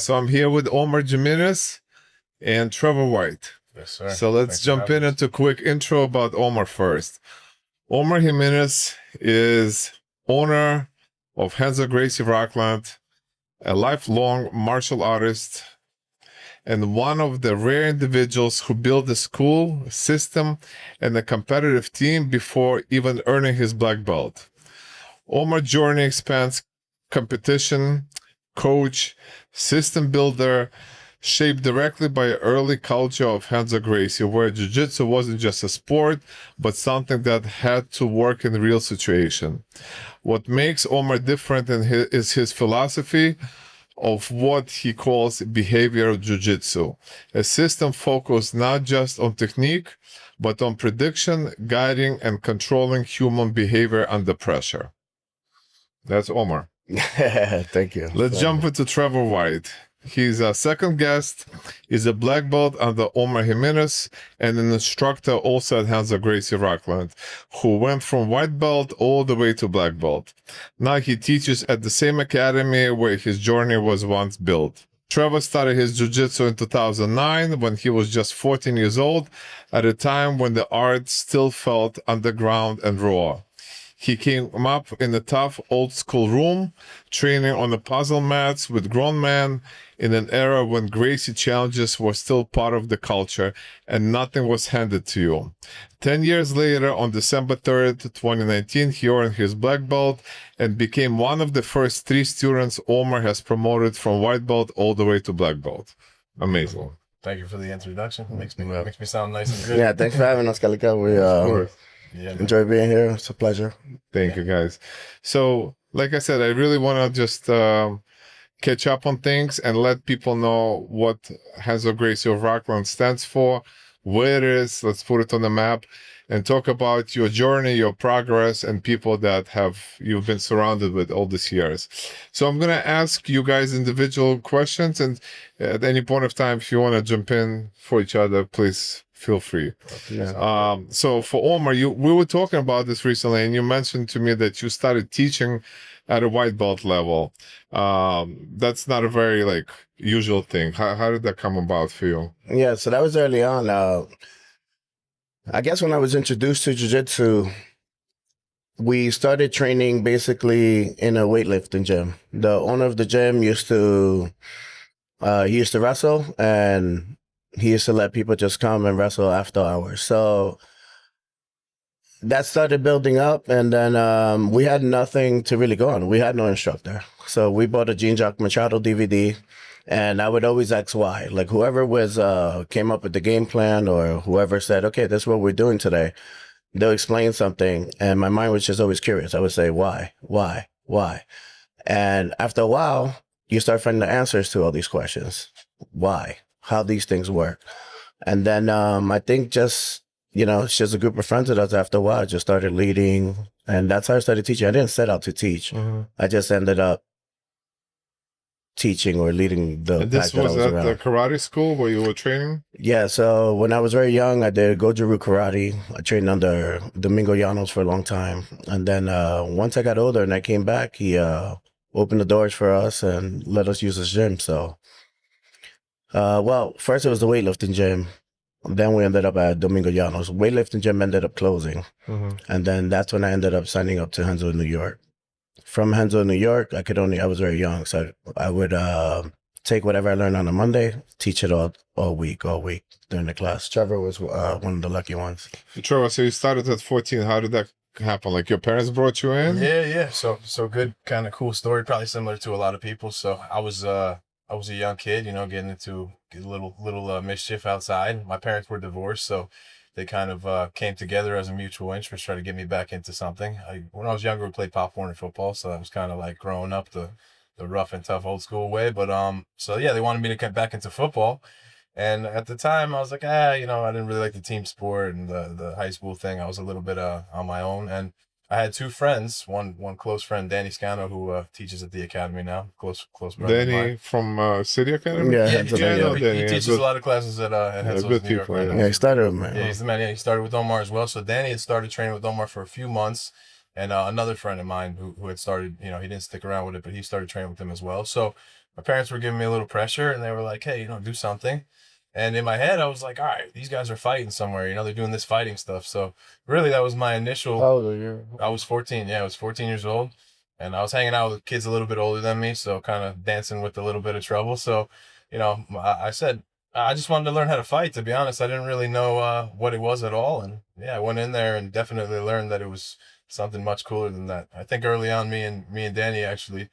So I'm here with Omar Jimenez and Trevor White. Yes, sir. So let's jump into a quick intro about Omar first. Omar Jimenez is owner of Renzo Gracie Rockland, a lifelong martial artist, and one of the rare individuals who built a school, a system, and a competitive team before even earning his black belt. Omar's journey spans competition, coach, system builder, shaped directly by an early culture of Renzo Gracie, where Jiu Jitsu wasn't just a sport, but something that had to work in real situation. What makes Omar different is his philosophy of what he calls behavioral Jiu Jitsu, a system focused not just on technique, but on prediction, guiding, and controlling human behavior under pressure. That's Omar. Thank you. Let's jump into Trevor White. He's a second guest. He's a black belt under Omar Jimenez and an instructor also at Renzo Gracie Rockland, who went from white belt all the way to black belt. Now he teaches at the same academy where his journey was once built. Trevor started his jiu-jitsu in 2009 when he was just 14 years old, at a time when the art still felt underground and raw. He came up in a tough old school room, training on the puzzle mats with grown men in an era when Gracie challenges were still part of the culture and nothing was handed to you. 10 years later, on December 3rd, 2019, he earned his black belt and became one of the first 3 students Omar has promoted from white belt all the way to black belt. Amazing. Thank you for the introduction. Makes me sound nice and good. Yeah, thanks for having us, Kalika. We enjoy being here. It's a pleasure. Thank you, guys. So, like I said, I really want to just catch up on things and let people know what Renzo Gracie of Rockland stands for, where it is. Let's put it on the map and talk about your journey, your progress, and people that you've been surrounded with all these years. So I'm going to ask you guys individual questions, and at any point of time, if you want to jump in for each other, please feel free. Yeah. So for Omar, we were talking about this recently, and you mentioned to me that you started teaching at a white belt level. That's not a very usual thing. How did that come about for you? Yeah, so that was early on. I guess when I was introduced to jiu-jitsu, we started training basically in a weightlifting gym. The owner of the gym used to wrestle, and he used to let people just come and wrestle after hours. So that started building up, and then we had nothing to really go on. We had no instructor. So we bought a Jean-Jacques Machado DVD, and I would always ask why. Like whoever came up with the game plan, or whoever said, okay, this is what we're doing today, they'll explain something, and my mind was just always curious. I would say, why? And after a while, you start finding the answers to all these questions. Why? How these things work. And then I think it's just a group of friends with us. After a while, I just started leading, and that's how I started teaching. I didn't set out to teach. Mm-hmm. I just ended up teaching or leading the and this pack was that I at was the around. karate school where you were training? Yeah, so when I was very young, I did Goju Karate. I trained under Domingo Llanos for a long time. And then once I got older and I came back, he opened the doors for us and let us use his gym. So first it was the weightlifting gym. Then we ended up at Domingo Llanos. Weightlifting gym ended up closing. Mm-hmm. And then that's when I ended up signing up to Renzo in New York. From Renzo in New York, I was very young. So I would take whatever I learned on a Monday, teach it all week during the class. Trevor was one of the lucky ones. Trevor, so you started at 14. How did that happen? Like your parents brought you in? Yeah. So good, kind of cool story. Probably similar to a lot of people. So I was a young kid, getting into a little mischief outside. My parents were divorced, so they kind of came together as a mutual interest, try to get me back into something. When I was younger, we played Pop Warner football, so that was kind of like growing up the rough and tough old school way. But so yeah, they wanted me to get back into football. And at the time, I was like, I didn't really like the team sport and the high school thing. I was a little bit on my own. And I had 2 friends, one close friend, Danny Scano, who teaches at the academy now, close brother. Danny from City Academy? Yeah, he teaches a lot of classes at Henzo's New York right now. Yeah, he started with me. Yeah, he's the man. Yeah, he started with Omar as well. So Danny had started training with Omar for a few months. and another friend of mine who had started, he didn't stick around with it, but he started training with them as well. So my parents were giving me a little pressure, and they were like, hey, do something. And in my head, I was like, all right, these guys are fighting somewhere. They're doing this fighting stuff. So really, that was my initial. How old are you? I was 14. Yeah, I was 14 years old. And I was hanging out with kids a little bit older than me. So kind of dancing with a little bit of trouble. So, I said, I just wanted to learn how to fight, to be honest. I didn't really know what it was at all. And yeah, I went in there and definitely learned that it was something much cooler than that. I think early on, me and Danny actually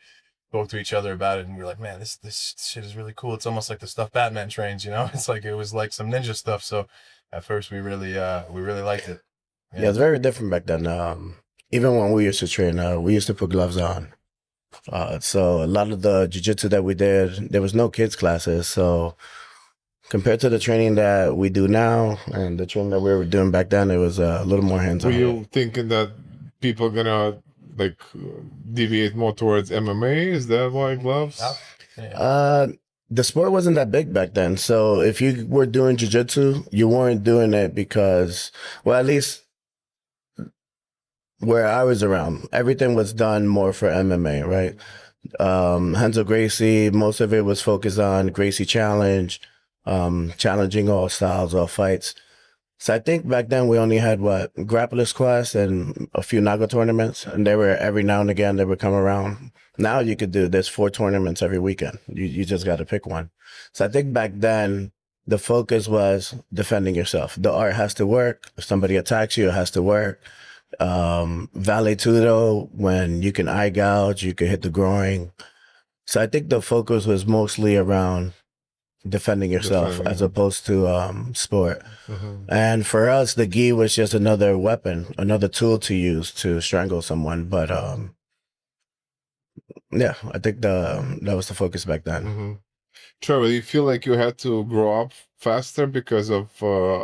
spoke to each other about it, and we were like, man, this shit is really cool. It's almost like the stuff Batman trains, It's like it was like some ninja stuff. So at first we really liked it. Yeah, it's very different back then. Even when we used to train, we used to put gloves on. So a lot of the jiu-jitsu that we did, there was no kids classes. So compared to the training that we do now and the training that we were doing back then, it was a little more hands-on. Were you thinking that people are gonna like deviate more towards MMA? Is that why gloves? Yeah. The sport wasn't that big back then. So if you were doing jiu-jitsu, you weren't doing it because, well, at least where I was around, everything was done more for MMA, right? Renzo Gracie, most of it was focused on Gracie Challenge, challenging all styles, all fights. So I think back then we only had Grapplers Quest and a few Naga tournaments, and they were every now and again they would come around. Now you could there's 4 tournaments every weekend. You just got to pick one. So I think back then the focus was defending yourself. The art has to work. If somebody attacks you, it has to work. Vale Tudo, when you can eye gouge, you can hit the groin. So I think the focus was mostly around defending yourself as opposed to sport. And for us, the gi was just another weapon, another tool to use to strangle someone. But yeah, I think that was the focus back then. Trevor, do you feel like you had to grow up faster because of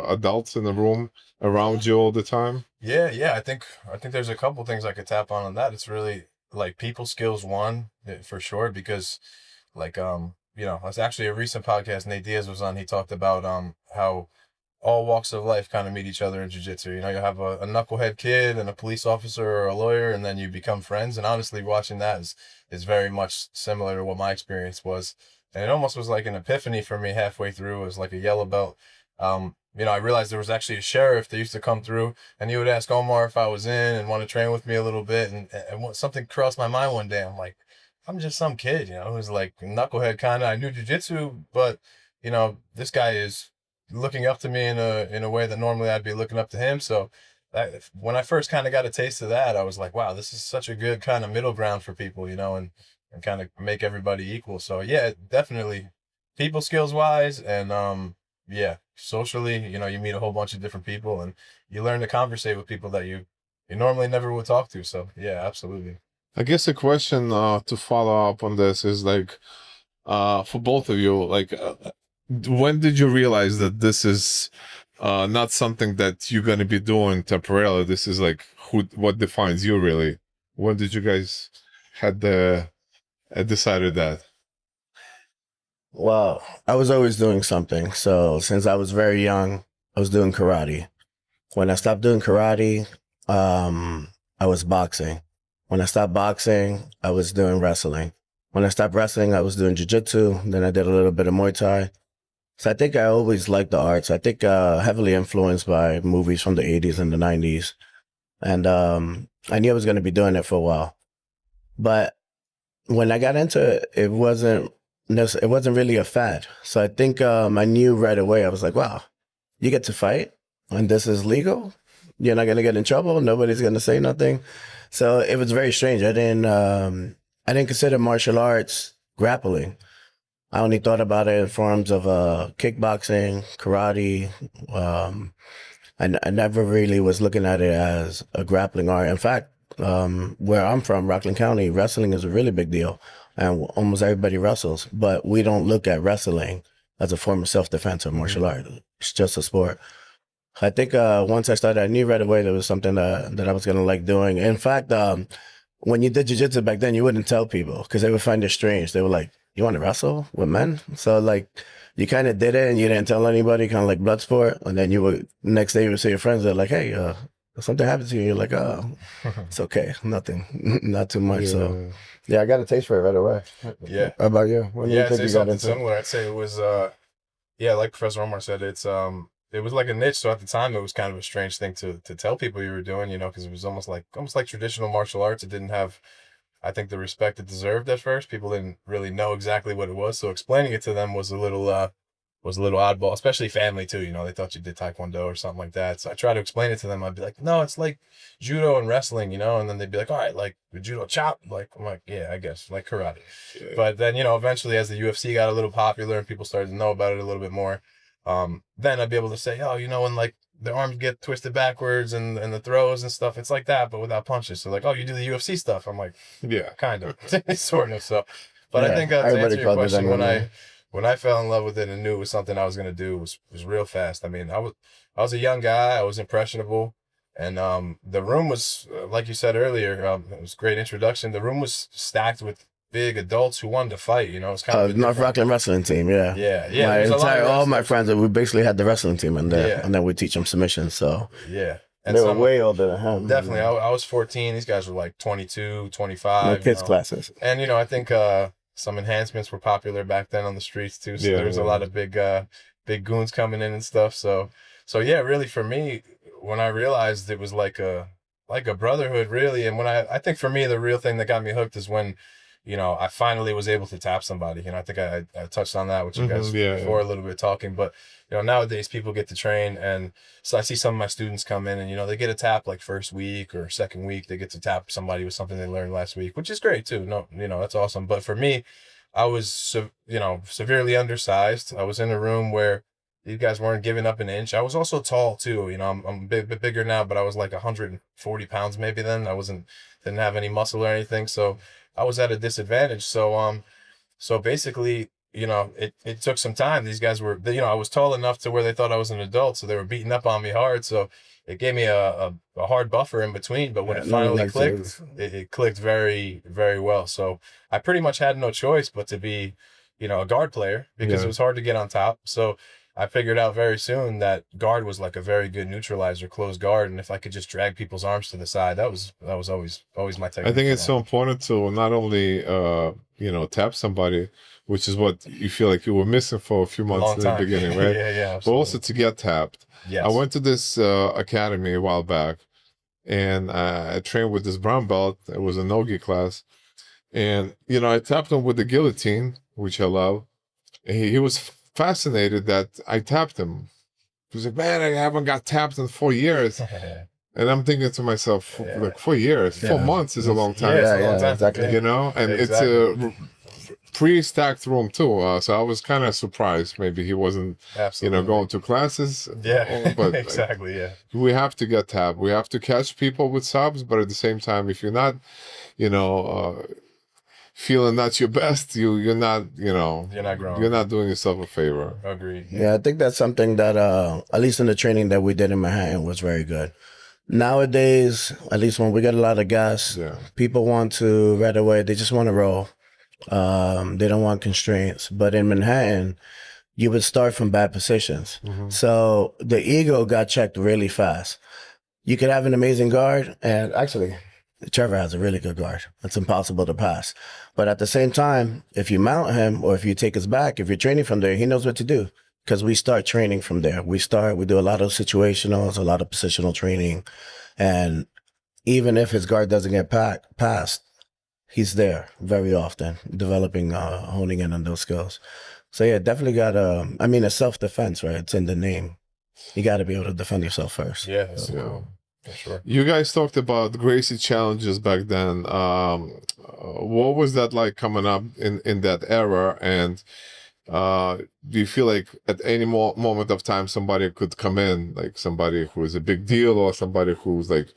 adults in the room around you all the time? Yeah. I think there's a couple things I could tap on that. It's really like people skills, one, for sure, because like it's actually a recent podcast Nate Diaz was on. He talked about how all walks of life kind of meet each other in jiu-jitsu. You have a knucklehead kid and a police officer or a lawyer, and then you become friends. And honestly, watching that is very much similar to what my experience was. And it almost was like an epiphany for me halfway through. It was like a yellow belt. I realized there was actually a sheriff that used to come through, and he would ask Omar if I was in and want to train with me a little bit. And something crossed my mind one day. I'm like, I'm just some kid, who's like knucklehead kind of. I knew jiu-jitsu, but this guy is looking up to me in a way that normally I'd be looking up to him. So when I first kind of got a taste of that, I was like, wow, this is such a good kind of middle ground for people, and kind of make everybody equal. So yeah, definitely people skills wise, and socially, you meet a whole bunch of different people, and you learn to conversate with people that you normally never would talk to. So yeah, absolutely. I guess a question to follow up on this is like, for both of you, like, when did you realize that this is not something that you're going to be doing temporarily? This is like what defines you really. When did you guys had decided that? Well, I was always doing something. So since I was very young, I was doing karate. When I stopped doing karate, I was boxing. When I stopped boxing, I was doing wrestling. When I stopped wrestling, I was doing jiu-jitsu. Then I did a little bit of Muay Thai. So I think I always liked the arts. I think heavily influenced by movies from the 80s and the 90s. And I knew I was going to be doing it for a while. But when I got into it, it wasn't really a fad. So I think I knew right away. I was like, wow, you get to fight and this is legal? You're not going to get in trouble? Nobody's going to say nothing? So it was very strange. I didn't consider martial arts grappling. I only thought about it in forms of kickboxing, karate. I never really was looking at it as a grappling art. In fact, where I'm from, Rockland County, wrestling is a really big deal. And almost everybody wrestles. But we don't look at wrestling as a form of self-defense or martial art. It's just a sport. I think once I started, I knew right away there was something that I was going to like doing. In fact, when you did jiu-jitsu back then, you wouldn't tell people because they would find it strange. They were like, you want to wrestle with men? So like you kind of did it and you didn't tell anybody, kind of like blood sport. And then next day you would see your friends, they're like, hey, something happens to you, you're like, oh, it's okay, nothing, not too much. So yeah, I got a taste for it right away. Yeah. How about you? When do you I'd think say you got something into? similar. I'd say it was yeah, like Professor Omar said, it was like a niche. So at the time, it was kind of a strange thing to tell people you were doing, you know, because it was almost like traditional martial arts. It didn't have, I think, the respect it deserved at first. People didn't really know exactly what it was, so explaining it to them was a little oddball, especially family too. You know, they thought you did Taekwondo or something like that. So I tried to explain it to them. I'd be like, no, it's like judo and wrestling, you know, and then they'd be like, all right, like the judo chop. Like, I'm like, yeah, I guess, like karate. Yeah. But then, you know, eventually as the UFC got a little popular and people started to know about it a little bit more, then I'd be able to say, oh, you know, when like the arms get twisted backwards and the throws and stuff, it's like that, but without punches. So like, oh, you do the UFC stuff. I'm like, Yeah. kind of, sort of. So, but Yeah, I think to everybody answer your calls it question, MMA. when I fell in love with it and knew it was something I was gonna do was real fast. I mean, I was a young guy. I was impressionable, and the room was like you said earlier. It was a great introduction. The room was stacked with big adults who wanted to fight. You know, it's kind of a North different- Rockland wrestling team, yeah. Yeah. My there's a lot of all my wrestlers. friends, we basically had the wrestling team in there, Yeah. and then we teach them submissions. So Yeah, they were way older than him. definitely. I was 14. These guys were like 22, 25. My you kids' know. classes. And you know, I think some enhancements were popular back then on the streets too. So Yeah, there was a lot of big goons coming in and stuff. So yeah, really for me, when I realized it was like a brotherhood, really, and when I think for me the real thing that got me hooked is when, you know, I finally was able to tap somebody. You know, I think I touched on that with you guys before a little bit talking, but you know, nowadays people get to train, and so I see some of my students come in and, you know, they get a tap like first week or second week, they get to tap somebody with something they learned last week, which is great too. No, you know, that's awesome. But for me, I was, you know, severely undersized. I was in a room where these guys weren't giving up an inch. I was also tall too. You know, I'm a bit bigger now, but I was like 140 pounds maybe then. Didn't have any muscle or anything. So I was at a disadvantage. So basically, you know, it took some time. These guys were, you know, I was tall enough to where they thought I was an adult, so they were beating up on me hard. So it gave me a hard buffer in between. But when it finally clicked, it clicked very, very well. So I pretty much had no choice but to be, you know, a guard player because it was hard to get on top. So I figured out very soon that guard was like a very good neutralizer, closed guard, and if I could just drag people's arms to the side, that was always my technique. I think it's so important to not only you know, tap somebody, which is what you feel like you were missing for a few months in the beginning, right? yeah, but also to get tapped. Yes. I went to this academy a while back, and I trained with this brown belt. It was a no-gi class, and you know, I tapped him with the guillotine, which I love. And he was fascinated that I tapped him. He was like, man, I haven't got tapped in 4 years. And I'm thinking to myself, like 4 years, 4 months is a long time. Yeah, exactly. You know, and it's a pre-stacked room too. So I was kind of surprised. Maybe he wasn't, you know, going to classes. Yeah, but exactly. Yeah, we have to get tapped. We have to catch people with subs, but at the same time, if you're not, you know, feeling that's your best, you're not, you know, you're not growing. You're not doing yourself a favor. Agreed. Yeah, I think that's something that at least in the training that we did in Manhattan was very good. Nowadays, at least when we get a lot of gas, people want to right away, they just want to roll. They don't want constraints. But in Manhattan, you would start from bad positions. So the ego got checked really fast. You could have an amazing guard, and actually, Trevor has a really good guard. It's impossible to pass. But at the same time, if you mount him or if you take his back, if you're training from there, he knows what to do. Because we start training from there. We do a lot of situationals, a lot of positional training. And even if his guard doesn't get passed, he's there very often, developing, honing in on those skills. So yeah, definitely got it's self-defense, right? It's in the name. You got to be able to defend yourself first. Yeah, that's cool. For sure. You guys talked about Gracie challenges back then. What was that like coming up in that era? And do you feel like at any moment of time somebody could come in, like somebody who is a big deal or somebody who's like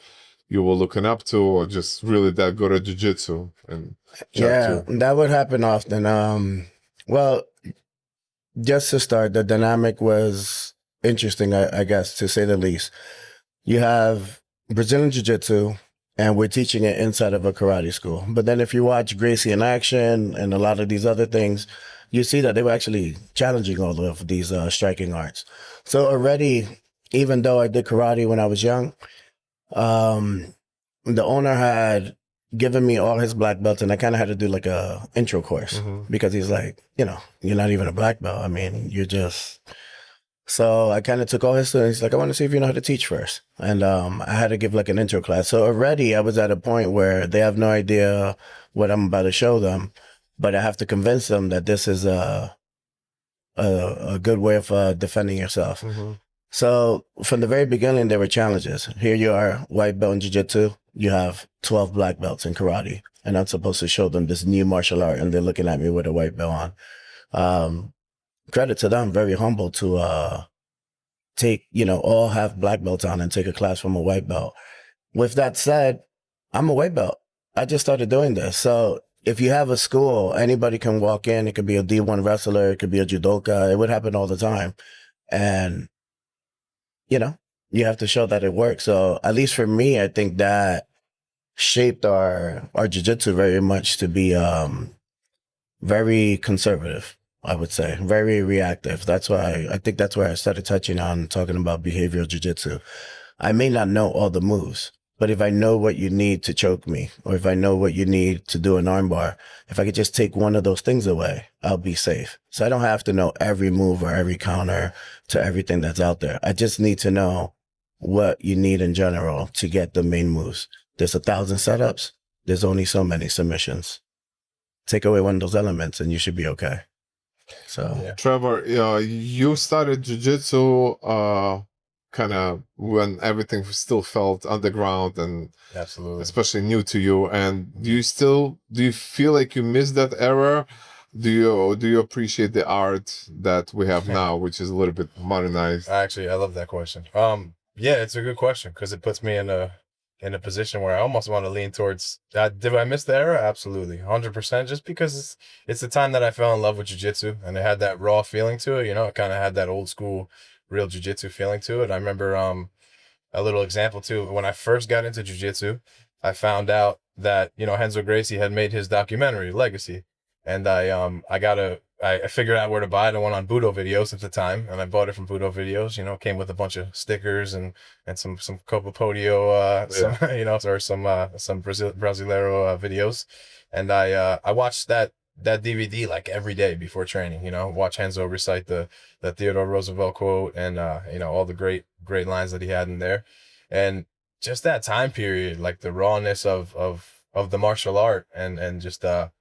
you were looking up to, or just really that good at jiu-jitsu? And that would happen often. Well, just to start, the dynamic was interesting, I guess, to say the least. You have Brazilian Jiu-Jitsu, and we're teaching it inside of a karate school. But then if you watch Gracie in action and a lot of these other things, you see that they were actually challenging all of these striking arts. So already, even though I did karate when I was young, The owner had given me all his black belts, and I kind of had to do like a intro course because he's like, you're not even a black belt. I mean, you're just. So I kind of took all his students. He's like, I want to see if you know how to teach first, and I had to give like an intro class. So already I was at a point where they have no idea what I'm about to show them, but I have to convince them that this is a good way of defending yourself. So from the very beginning, there were challenges. Here you are, white belt in jiu-jitsu. You have 12 black belts in karate. And I'm supposed to show them this new martial art, and they're looking at me with a white belt on. Credit to them, very humble to take, all have black belts on and take a class from a white belt. With that said, I'm a white belt. I just started doing this. So if you have a school, anybody can walk in. It could be a D1 wrestler. It could be a judoka. It would happen all the time. And you have to show that it works. So at least for me, I think that shaped our jiu-jitsu very much to be very conservative, I would say, very reactive. That's why I think that's where I started touching on talking about behavioral jiu-jitsu. I may not know all the moves, but if I know what you need to choke me, or if I know what you need to do an armbar, if I could just take one of those things away, I'll be safe. So I don't have to know every move or every counter to everything that's out there. I just need to know what you need in general to get the main moves. There's 1,000 setups. There's only so many submissions. Take away one of those elements and you should be okay. So Yeah. Trevor, you started jiu-jitsu kind of when everything still felt underground and Absolutely. especially new to you. And do you feel like you missed that era? Do you appreciate the art that we have now, which is a little bit modernized? Actually, I love that question. Yeah, it's a good question because it puts me in a position where I almost want to lean towards. Did I miss the era? Absolutely, 100%. Just because it's the time that I fell in love with jiu-jitsu and it had that raw feeling to it. It kind of had that old school, real jiu-jitsu feeling to it. I remember a little example too. When I first got into jiu-jitsu, I found out that Renzo Gracie had made his documentary Legacy, and I figured out where to buy it. I went on Budo Videos at the time, and I bought it from Budo Videos. It came with a bunch of stickers and some Copa Podio, or some Brasileiro videos. And I watched that DVD like every day before training. Watch Renzo recite the Theodore Roosevelt quote and all the great lines that he had in there, and just that time period, like the rawness of the martial art and just the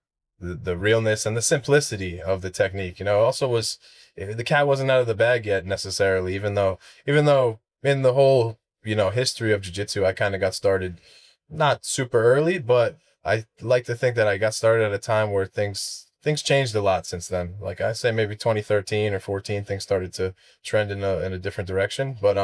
realness and the simplicity of the technique. Also was the cat wasn't out of the bag yet necessarily, even though in the whole history of jiu-jitsu I kind of got started not super early, but I like to think that I got started at a time where things changed a lot since then. Like I say maybe 2013 or 14 things started to trend in a different direction, but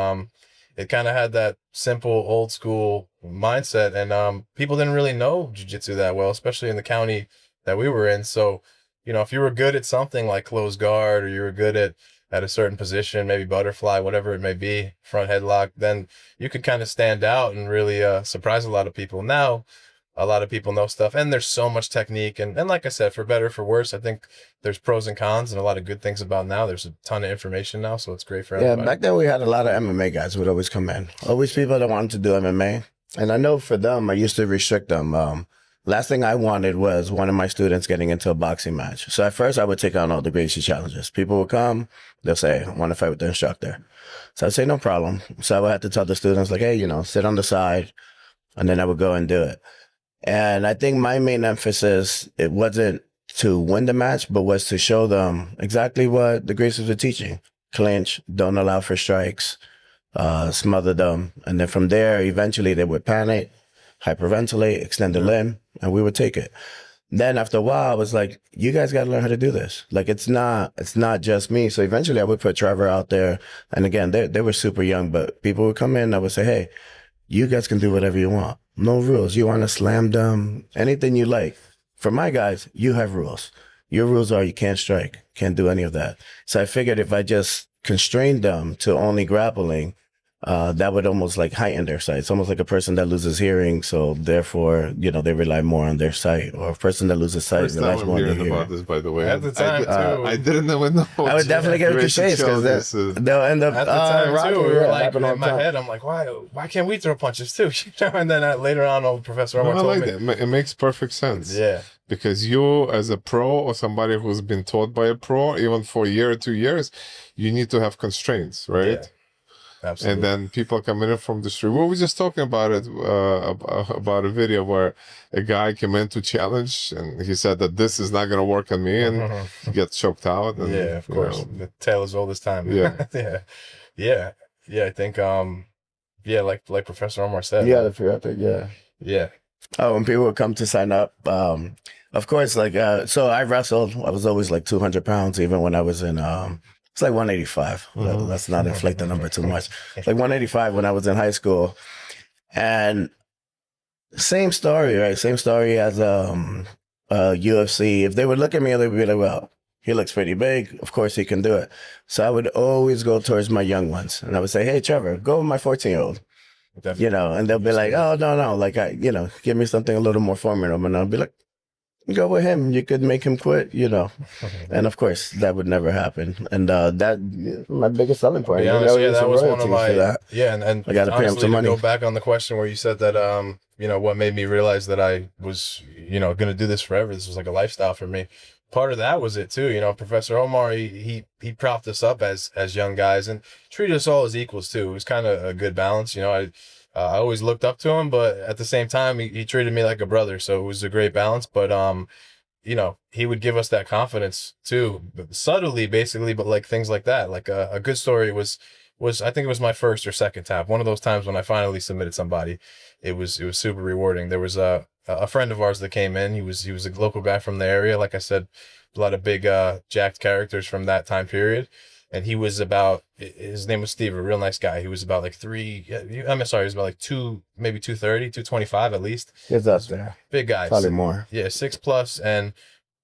it kind of had that simple old school mindset, and people didn't really know jiu-jitsu that well, especially in the county that we were in. So, if you were good at something like closed guard, or you were good at a certain position, maybe butterfly, whatever it may be, front headlock, then you could kind of stand out and really surprise a lot of people. Now, a lot of people know stuff, and there's so much technique. And like I said, for better or for worse, I think there's pros and cons and a lot of good things about now. There's a ton of information now, so it's great for everybody. Yeah, back then we had a lot of MMA guys who would always come in. Always people that wanted to do MMA. And I know for them, I used to restrict them. Last thing I wanted was one of my students getting into a boxing match. So at first I would take on all the Gracie challenges. People would come, they'll say, I want to fight with the instructor. So I'd say, no problem. So I would have to tell the students like, hey, sit on the side. And then I would go and do it. And I think my main emphasis, it wasn't to win the match, but was to show them exactly what the Gracies were teaching. Clinch, don't allow for strikes, smother them. And then from there, eventually they would panic, hyperventilate, extend the limb, and we would take it. Then after a while, I was like, you guys got to learn how to do this. Like, it's not just me. So eventually I would put Trevor out there. And again, they were super young, but people would come in, I would say, hey, you guys can do whatever you want. No rules. You want to slam them, anything you like. For my guys, you have rules. Your rules are you can't strike, can't do any of that. So I figured if I just constrained them to only grappling, that would almost like heighten their sight. It's almost like a person that loses hearing, so therefore, they rely more on their sight, or a person that loses sight First time relies I'm more on their hearing hearing. about this, by the way. At the time, too. I didn't even know. I would definitely get what you say, because they'll end up At the time, rocking. too, we were Yeah, like, happened all in the my time. head, I'm like, why can't we throw punches too? And then later on, old Professor Omar I told like me. that. It makes perfect sense. Yeah. Because you, as a pro or somebody who's been taught by a pro, even for a year or 2 years, you need to have constraints, right? Yeah. Absolutely. And then people coming in from the street. We were just talking about it, about a video where a guy came in to challenge, and he said that this is not going to work on me, and he gets choked out. And, yeah, of course. The tale is old as time. Yeah. Yeah. I think, like Professor Omar said. Yeah, the fear ethic, yeah. Yeah. Oh, when people would come to sign up, of course, like, so I wrestled. I was always like 200 pounds, even when I was in, it's like 185. Let's not inflate the number too much. It's like 185 when I was in high school. And same story, right? Same story as UFC. If they would look at me, they would be like, well, he looks pretty big. Of course, he can do it. So I would always go towards my young ones. And I would say, hey, Trevor, go with my 14-year-old. And they'll be like, oh, no. Like, give me something a little more formidable. And I'll be like, go with him. You could make him quit, And of course, that would never happen. And that my biggest selling point. Honest, that was one of my and I got to pay him some money. To go back on the question where you said that what made me realize that I was going to do this forever. This was like a lifestyle for me. Part of that was it too. Professor Omar, he propped us up as young guys and treated us all as equals too. It was kind of a good balance. I always looked up to him, but at the same time, he treated me like a brother. So it was a great balance. But, he would give us that confidence too, subtly, basically, but like things like that. Like a good story was I think it was my first or second tap. One of those times when I finally submitted somebody, it was super rewarding. There was a friend of ours that came in. He was a local guy from the area. Like I said, a lot of big jacked characters from that time period. And he was his name was Steve, a real nice guy. He was about like he was about like 230, 225 at least. He's up there. Big guy. Probably more. Yeah, 6+. And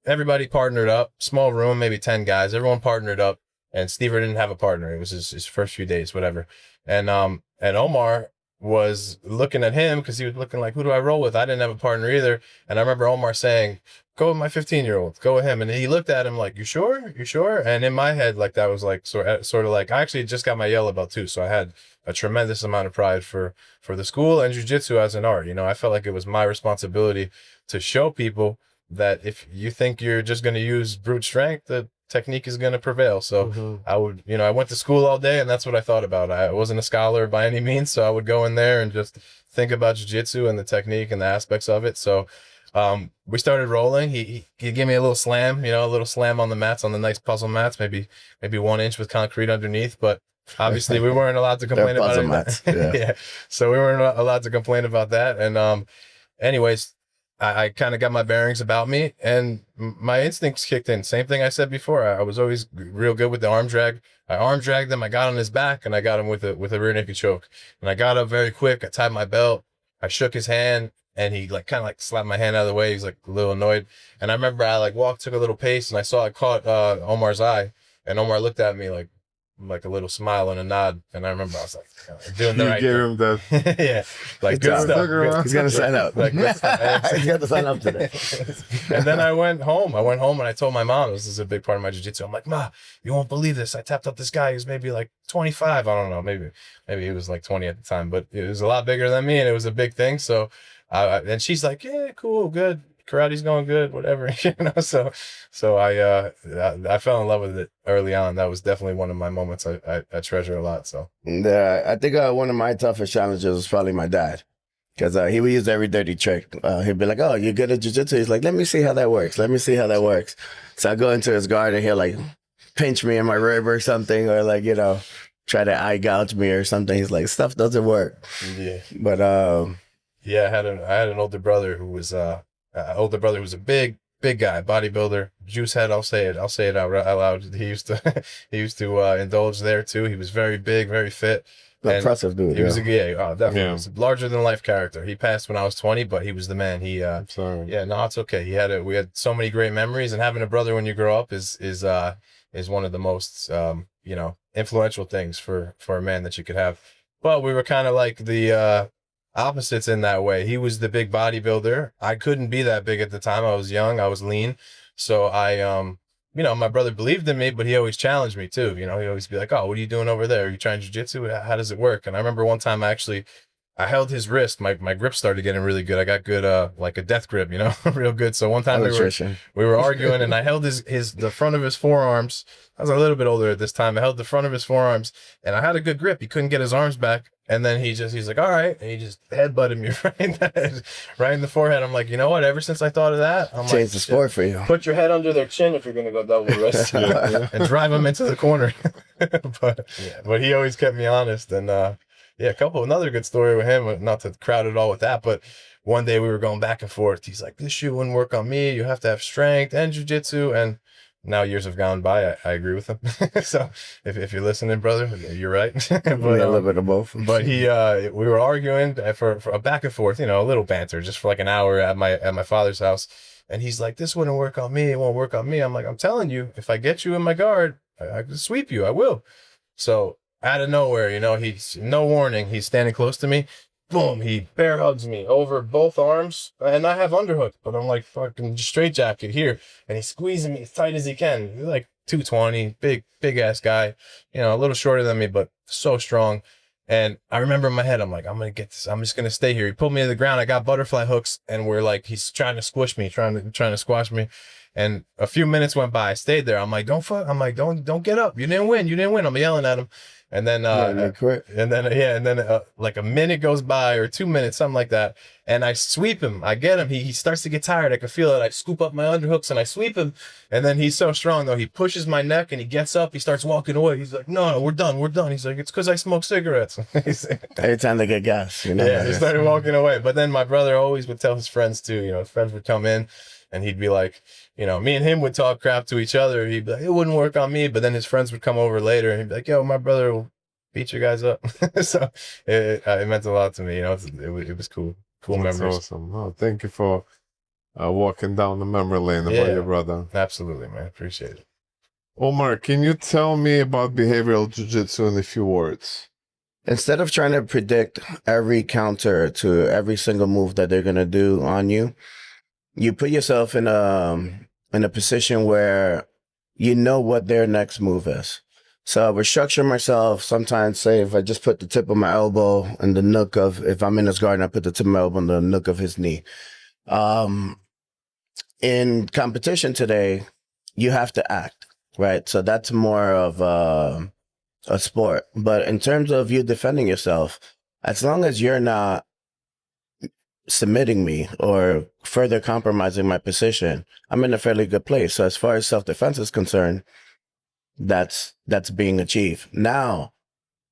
everybody partnered up. Small room, maybe 10 guys. Everyone partnered up. And Steve didn't have a partner. It was his first few days, whatever. And Omar was looking at him because he was looking like, who do I roll with? I didn't have a partner either. And I remember Omar saying, go with my 15-year-old, go with him. And he looked at him like, you sure? You sure? And in my head, like, that was like, sort of like, I actually just got my yellow belt too. So I had a tremendous amount of pride for the school and jiu-jitsu as an art. I felt like it was my responsibility to show people that if you think you're just going to use brute strength, the technique is going to prevail. So I would, I went to school all day and that's what I thought about. I wasn't a scholar by any means. So I would go in there and just think about jiu-jitsu and the technique and the aspects of it. So we started rolling. He gave me a little slam, a little slam on the mats, on the nice puzzle mats, maybe 1 inch with concrete underneath, but obviously we weren't allowed to complain about it. Mats, yeah. Yeah. So we weren't allowed to complain about that. And, anyways, I kind of got my bearings about me and my instincts kicked in. Same thing I said before. I was always real good with the arm drag. I arm dragged him. I got on his back and I got him with a rear naked choke. And I got up very quick. I tied my belt. I shook his hand. And he kind of slapped my hand out of the way. He was a little annoyed. And I remember I walked, took a little pace, and I saw it caught Omar's eye. And Omar looked at me like a little smile and a nod. And I remember I was like, doing the right thing. thing. Him that. Yeah, like good stuff. He's gonna sign up. Like good stuff. He's got to sign up today. And then I went home. And I told my mom, this is a big part of my jiu-jitsu. I'm like, Ma, you won't believe this. I tapped up this guy who's maybe like 25. I don't know. Maybe he was like 20 at the time, but it was a lot bigger than me, and it was a big thing. So. And she's like, yeah, cool, good. Karate's going good, whatever, So I fell in love with it early on. That was definitely one of my moments I treasure a lot. So I think one of my toughest challenges was probably my dad, because he would use every dirty trick. He'd be like, "Oh, you're good at jiu-jitsu." He's like, "Let me see how that works. So I go into his guard and he'll pinch me in my rib or something, or try to eye gouge me or something. He's like, "Stuff doesn't work." Yeah, but yeah, I had an older brother who was a big guy, bodybuilder, juice head. I'll say it out loud. He used to indulge there too. He was very big, very fit. Impressive dude. He was definitely. He was a larger than life character. He passed when I was 20, but he was the man. I'm sorry. Yeah, no, it's okay. We had so many great memories, and having a brother when you grow up is one of the most influential things for a man that you could have. But we were kind of like the opposites in that way. He was the big bodybuilder. I couldn't be that big at the time. I was young. I was lean. So you know, my brother believed in me, but he always challenged me too. You know, he'd always be like, "Oh, what are you doing over there? Are you trying jiu-jitsu? How does it work?" And I remember one time I held his wrist. My grip started getting really good. I got good, like a death grip, you know, real good. So one time we were arguing, and I held the front of his forearms. I was a little bit older at this time. I held the front of his forearms, and I had a good grip. He couldn't get his arms back, and then he's like, "All right," and he just headbutted me right in the forehead. I'm like, you know what? Ever since I thought of that, I'm Change the sport for you. Put your head under their chin if you're gonna go double wrist, and drive them into the corner. but he always kept me honest, and yeah, another good story with him, not to crowd it all with that, but one day we were going back and forth. He's like, "This shoe wouldn't work on me. You have to have strength and jiu-jitsu." And now years have gone by. I agree with him. So if you're listening, brother, you're right. But, a little bit of both. But we were arguing for a back and forth, you know, a little banter just for like an hour at my father's house. And he's like, "This wouldn't work on me. It won't work on me." I'm like, "I'm telling you, if I get you in my guard, I can sweep you. I will." So out of nowhere, you know, he's no warning. He's standing close to me. Boom, he bear hugs me over both arms. And I have underhook, but I'm like fucking straight jacket here. And he's squeezing me as tight as he can. He's like 220, big ass guy, you know, a little shorter than me, but so strong. And I remember in my head, I'm like, I'm going to get this. I'm just going to stay here. He pulled me to the ground. I got butterfly hooks, and we're like, he's trying to squish me, trying to squash me. And a few minutes went by. I stayed there. I'm like, don't get up. You didn't win. I'm yelling at him. And then, like a minute goes by or 2 minutes, something like that. And I sweep him. I get him. He starts to get tired. I can feel it. I scoop up my underhooks and I sweep him. And then he's so strong though. He pushes my neck and he gets up. He starts walking away. He's like, no, we're done. He's like, "It's because I smoke cigarettes." Every time they get gas, you know. Yeah, he started walking away. But then my brother always would tell his friends too. You know, his friends would come in and he'd be like, you know, me and him would talk crap to each other. He'd be like, "It wouldn't work on me." But then his friends would come over later and he'd be like, "Yo, my brother will beat you guys up." So it meant a lot to me. You know, it was cool. Cool That's memories. awesome. Oh, thank you for walking down the memory lane about your brother. Absolutely, man. Appreciate it. Omar, can you tell me about behavioral jiu-jitsu in a few words? Instead of trying to predict every counter to every single move that they're going to do on you, you put yourself in a position where you know what their next move is. So I would structure myself sometimes, say if I just put the tip of my elbow in the nook of, if I'm in his guard and I put the tip of my elbow in the nook of his knee. In competition today, you have to act, right? So that's more of a sport. But in terms of you defending yourself, as long as you're not submitting me or further compromising my position, I'm in a fairly good place. So as far as self-defense is concerned, that's being achieved. Now,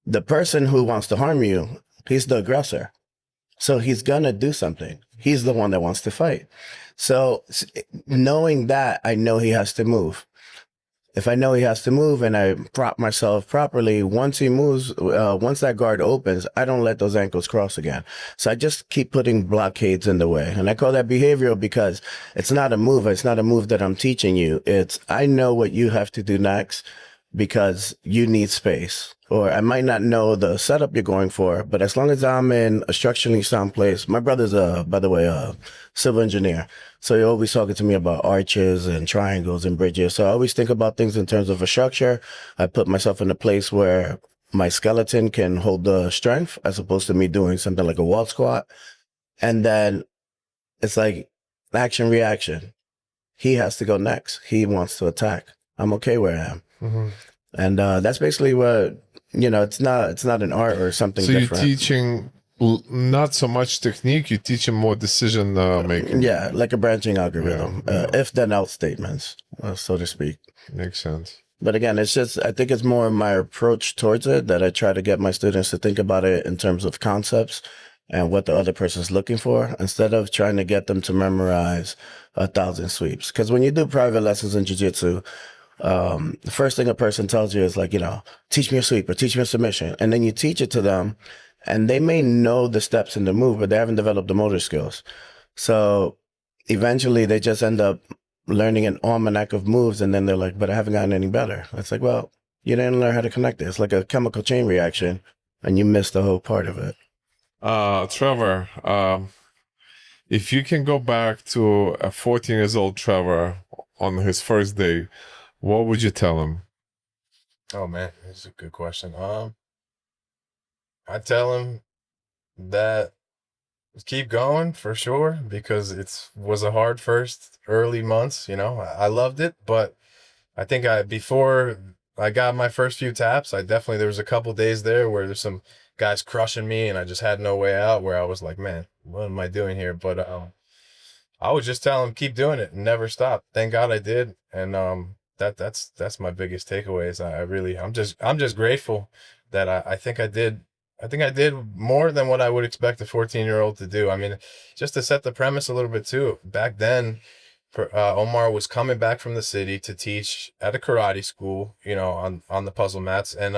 the person who wants to harm you, he's the aggressor. So he's gonna do something. He's the one that wants to fight. So knowing that, I know he has to move. If I know he has to move and I prop myself properly, once he moves, once that guard opens, I don't let those ankles cross again. So I just keep putting blockades in the way. And I call that behavioral because it's not a move. It's not a move that I'm teaching you. It's, I know what you have to do next because you need space. Or I might not know the setup you're going for, but as long as I'm in a structurally sound place, my brother's by the way, a civil engineer. So you're always talking to me about arches and triangles and bridges. So I always think about things in terms of a structure. I put myself in a place where my skeleton can hold the strength as opposed to me doing something like a wall squat. And then it's like action, reaction. He has to go next. He wants to attack. I'm okay where I am. Mm-hmm. And that's basically what, you know, it's not an art or something different. So you're teaching not so much technique, you teach him more decision making. Yeah, like a branching algorithm, if then else statements, so to speak. Makes sense. But again, it's just, I think it's more my approach towards it that I try to get my students to think about it in terms of concepts and what the other person's looking for, instead of trying to get them to memorize 1,000 sweeps. Because when you do private lessons in jiu-jitsu, the first thing a person tells you is like, you know, teach me a sweep or teach me a submission. And then you teach it to them and they may know the steps in the move, but they haven't developed the motor skills. So eventually they just end up learning an almanac of moves. And then they're like, but I haven't gotten any better. It's like, well, you didn't learn how to connect it. It's like a chemical chain reaction. and you miss the whole part of it. Trevor, if you can go back to a 14 years old Trevor on his first day, what would you tell him? Oh man, that's a good question. I tell him that keep going for sure, because it was a hard first early months. I loved it, but I think before I got my first few taps, there was a couple days there where there's some guys crushing me and I just had no way out, where I was like, man, what am I doing here? But I would just tell him, keep doing it and never stop. Thank God I did. And that's my biggest takeaway is I'm just grateful that I think I did more than what I would expect a 14-year-old to do. I mean, just to set the premise a little bit too, back then, Omar was coming back from the city to teach at a karate school, on the puzzle mats. And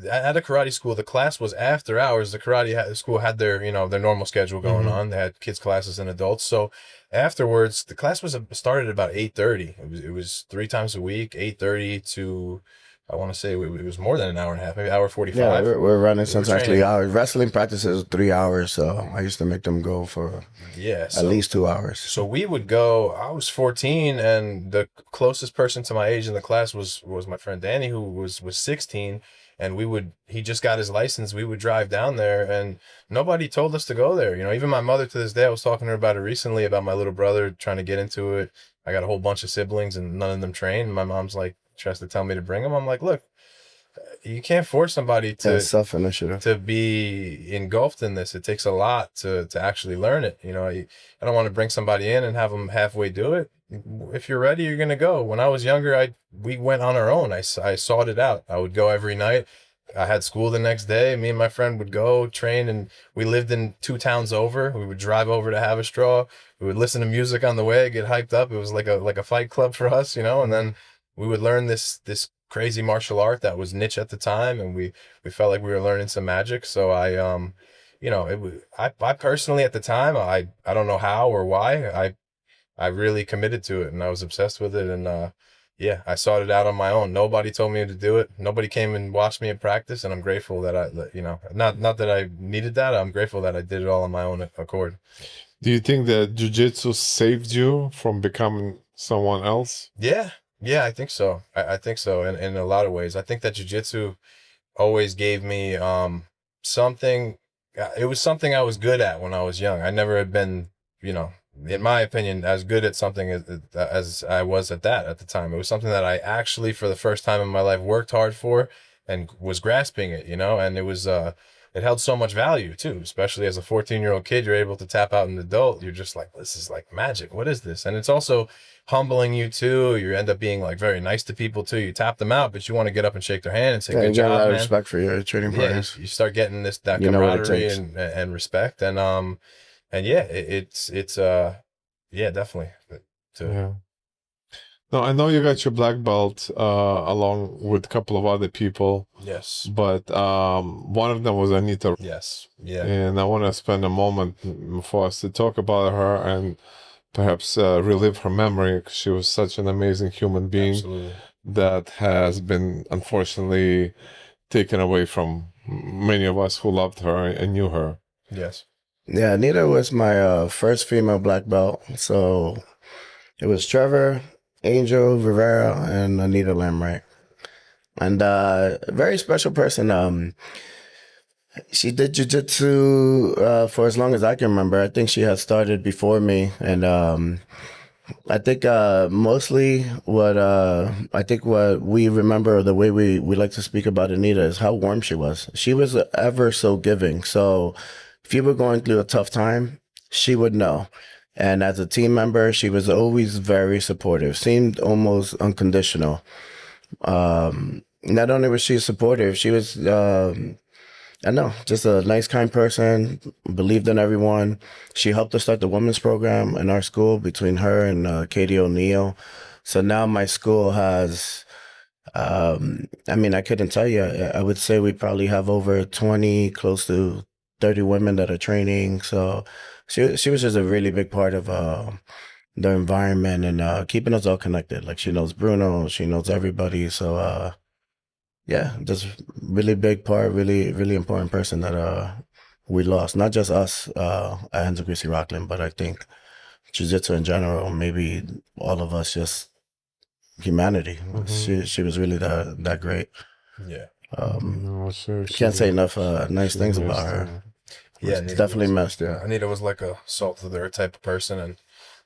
at a karate school, the class was after hours. The school had their normal schedule going on. They had kids classes and adults. So afterwards, the class started at about 8:30. It was 3 times a week, 8:30 to, I want to say it was more than an hour and a half, maybe hour 45. Yeah, we're running since actually training. hours. Wrestling practices 3 hours, so I used to make them go for at least 2 hours. So we would go. I was 14, and the closest person to my age in the class was my friend Danny, who was 16. And he just got his license. We would drive down there, and nobody told us to go there. Even my mother to this day, I was talking to her about it recently, about my little brother trying to get into it. I got a whole bunch of siblings and none of them trained. My mom's like, tries to tell me to bring them. I'm like, look, you can't force somebody to be engulfed in this. It takes a lot to actually learn it. I don't want to bring somebody in and have them halfway do it. If you're ready, you're going to go. When I was younger, we went on our own. I sought it out. I would go every night. I had school the next day. Me and my friend would go train, and we lived in 2 towns over. We would drive over to Haverstraw. We would listen to music on the way, get hyped up. It was like a fight club for us, and then we would learn this crazy martial art that was niche at the time, and we felt like we were learning some magic. So I personally at the time, I don't know how or why, I really committed to it, and I was obsessed with it. And I sought it out on my own. Nobody told me to do it. Nobody came and watched me in practice, and I'm grateful that not that I needed that. I'm grateful that I did it all on my own accord. Do you think that jiu-jitsu saved you from becoming someone else? Yeah, I think so. I think so in a lot of ways. I think that jiu-jitsu always gave me something. It was something I was good at when I was young. I never had been, in my opinion, as good at something as I was at the time. It was something that I actually, for the first time in my life, worked hard for and was grasping it, and it was it held so much value too, especially as a 14-year-old kid. You're able to tap out an adult. You're just like, this is like magic. What is this? And it's also humbling you too. You end up being like very nice to people too. You tap them out, but you want to get up and shake their hand and say, good job, man. Respect for your training partners. You start getting that camaraderie and respect. And it's definitely. No, I know you got your black belt along with a couple of other people. Yes. But one of them was Anita. Yes. Yeah. And I want to spend a moment for us to talk about her and perhaps relive her memory, because she was such an amazing human being. Absolutely. That has been unfortunately taken away from many of us who loved her and knew her. Yes. Yeah, Anita was my first female black belt. So it was Trevor, Angel Rivera, and Anita Lambright. And a very special person. She did jiu-jitsu for as long as I can remember. I think she had started before me. And I think mostly what we remember, the way we like to speak about Anita, is how warm she was. She was ever so giving. So if you were going through a tough time, she would know. And as a team member, she was always very supportive, seemed almost unconditional. Not only was she supportive, she was, just a nice, kind person, believed in everyone. She helped us start the women's program in our school between her and Katie O'Neill. So now my school has, I couldn't tell you. I would say we probably have over 20, close to 30 women that are training. So she was just a really big part of the environment and keeping us all connected. Like, she knows Bruno, she knows everybody. So yeah, just really big part, really, really important person that we lost. Not just us at Renzo Gracie Rockland, but I think Jiu-Jitsu in general, maybe all of us, just humanity. She was really that great. Yeah. No, sure, Can't say enough nice things missed, about her. Yeah, It's definitely missed, yeah. Anita was like a salt of the earth type of person, and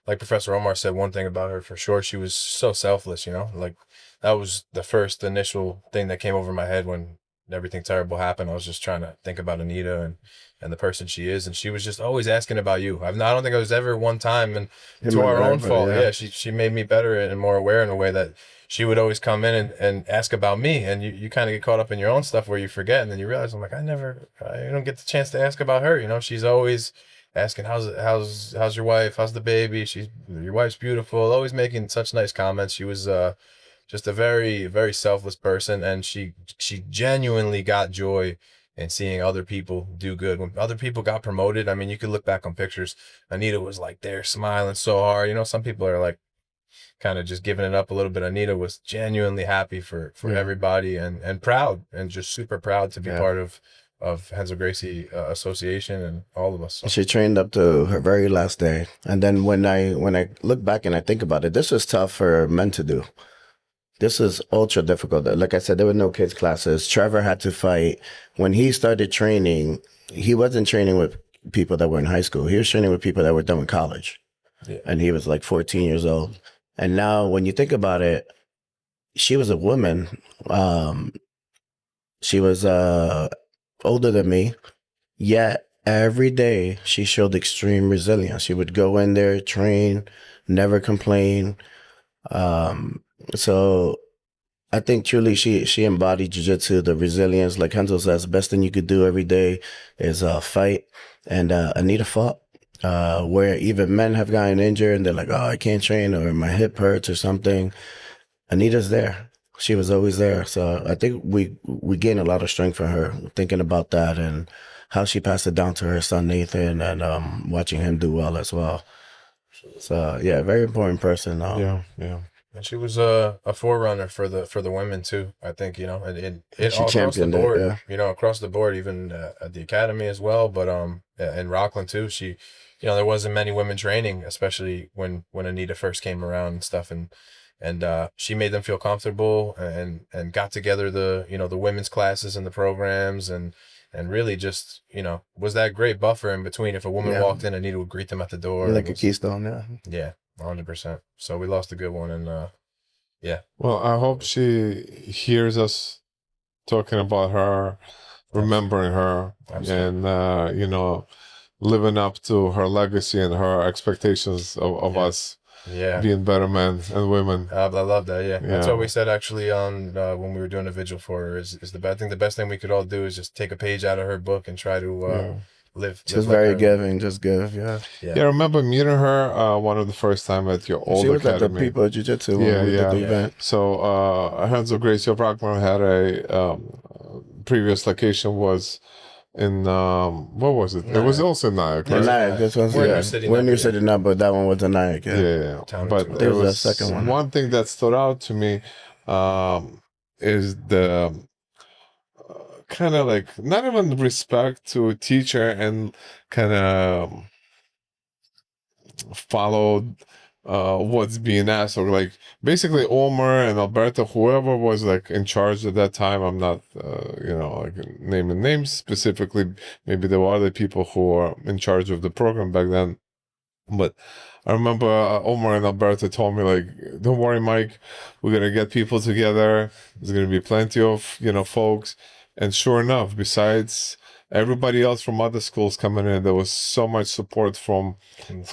like Professor Omar said, one thing about her for sure, she was so selfless. Like that was the first initial thing that came over my head when everything terrible happened. I was just trying to think about Anita and the person she is, and she was just always asking about you. I don't think I was ever one time, and to our own fault. Yeah, she made me better and more aware in a way that she would always come in and ask about me, and you kind of get caught up in your own stuff where you forget, and then you realize, I'm like, I don't get the chance to ask about her. She's always asking how's your wife, how's the baby, your wife's beautiful, always making such nice comments. She was just a very, very selfless person, and she genuinely got joy in seeing other people do good. When other people got promoted, I mean, you could look back on pictures, Anita was like there smiling so hard. Some people are like kind of just giving it up a little bit. Anita was genuinely happy for everybody, and proud, and just super proud to be part of Renzo Gracie Association and all of us. So. She trained up to her very last day. And then when I look back and I think about it, this was tough for men to do. This is ultra difficult. Like I said, there were no kids classes. Trevor had to fight. When he started training, he wasn't training with people that were in high school. He was training with people that were done with college. Yeah. And he was like 14 years old. And now when you think about it, she was a woman. She was older than me, yet every day she showed extreme resilience. She would go in there, train, never complain. So I think truly she embodied jiu-jitsu, the resilience. Like Renzo says, the best thing you could do every day is fight. And Anita fought, where even men have gotten injured and they're like, oh, I can't train, or my hip hurts or something. Anita's there. She was always there. So I think we gained a lot of strength from her, thinking about that and how she passed it down to her son Nathan, and watching him do well as well. So yeah, very important person. Yeah. And she was a forerunner for the women too. I think it all across the board. Across the board, even at the academy as well. But in Rockland too, she, there wasn't many women training, especially when Anita first came around and stuff, and she made them feel comfortable and got together the women's classes and the programs and really just was that great buffer in between. If a woman walked in, Anita would greet them at the door, like a keystone. Yeah. 100%. So we lost a good one, and yeah. Well, I hope she hears us talking about her, remembering her, and living up to her legacy and her expectations of us. Yeah, being better men and women. I love that. Yeah, that's what we said actually on when we were doing a vigil for her. Is the bad thing? The best thing we could all do is just take a page out of her book and try to live. She's very giving, just give. Yeah. I remember meeting her one of the first time at your old academy. She was at the People of Jiu-Jitsu. Yeah. So Renzo Gracie Rockland had a previous location was in what was it? Nyack. It was also Nyack. Right? Nyack. This was when you're sitting up, but that one was in Nyack. Yeah. But there was a second one. One thing that stood out to me is the kind of like not even respect to a teacher and kind of followed what's being asked, or like basically Omar and Alberto, whoever was like in charge at that time. I'm not like naming names specifically. Maybe there were other people who were in charge of the program back then, but I remember Omar and Alberto told me, like, don't worry, Mike, we're gonna get people together, there's gonna be plenty of folks. And sure enough, besides everybody else from other schools coming in, there was so much support from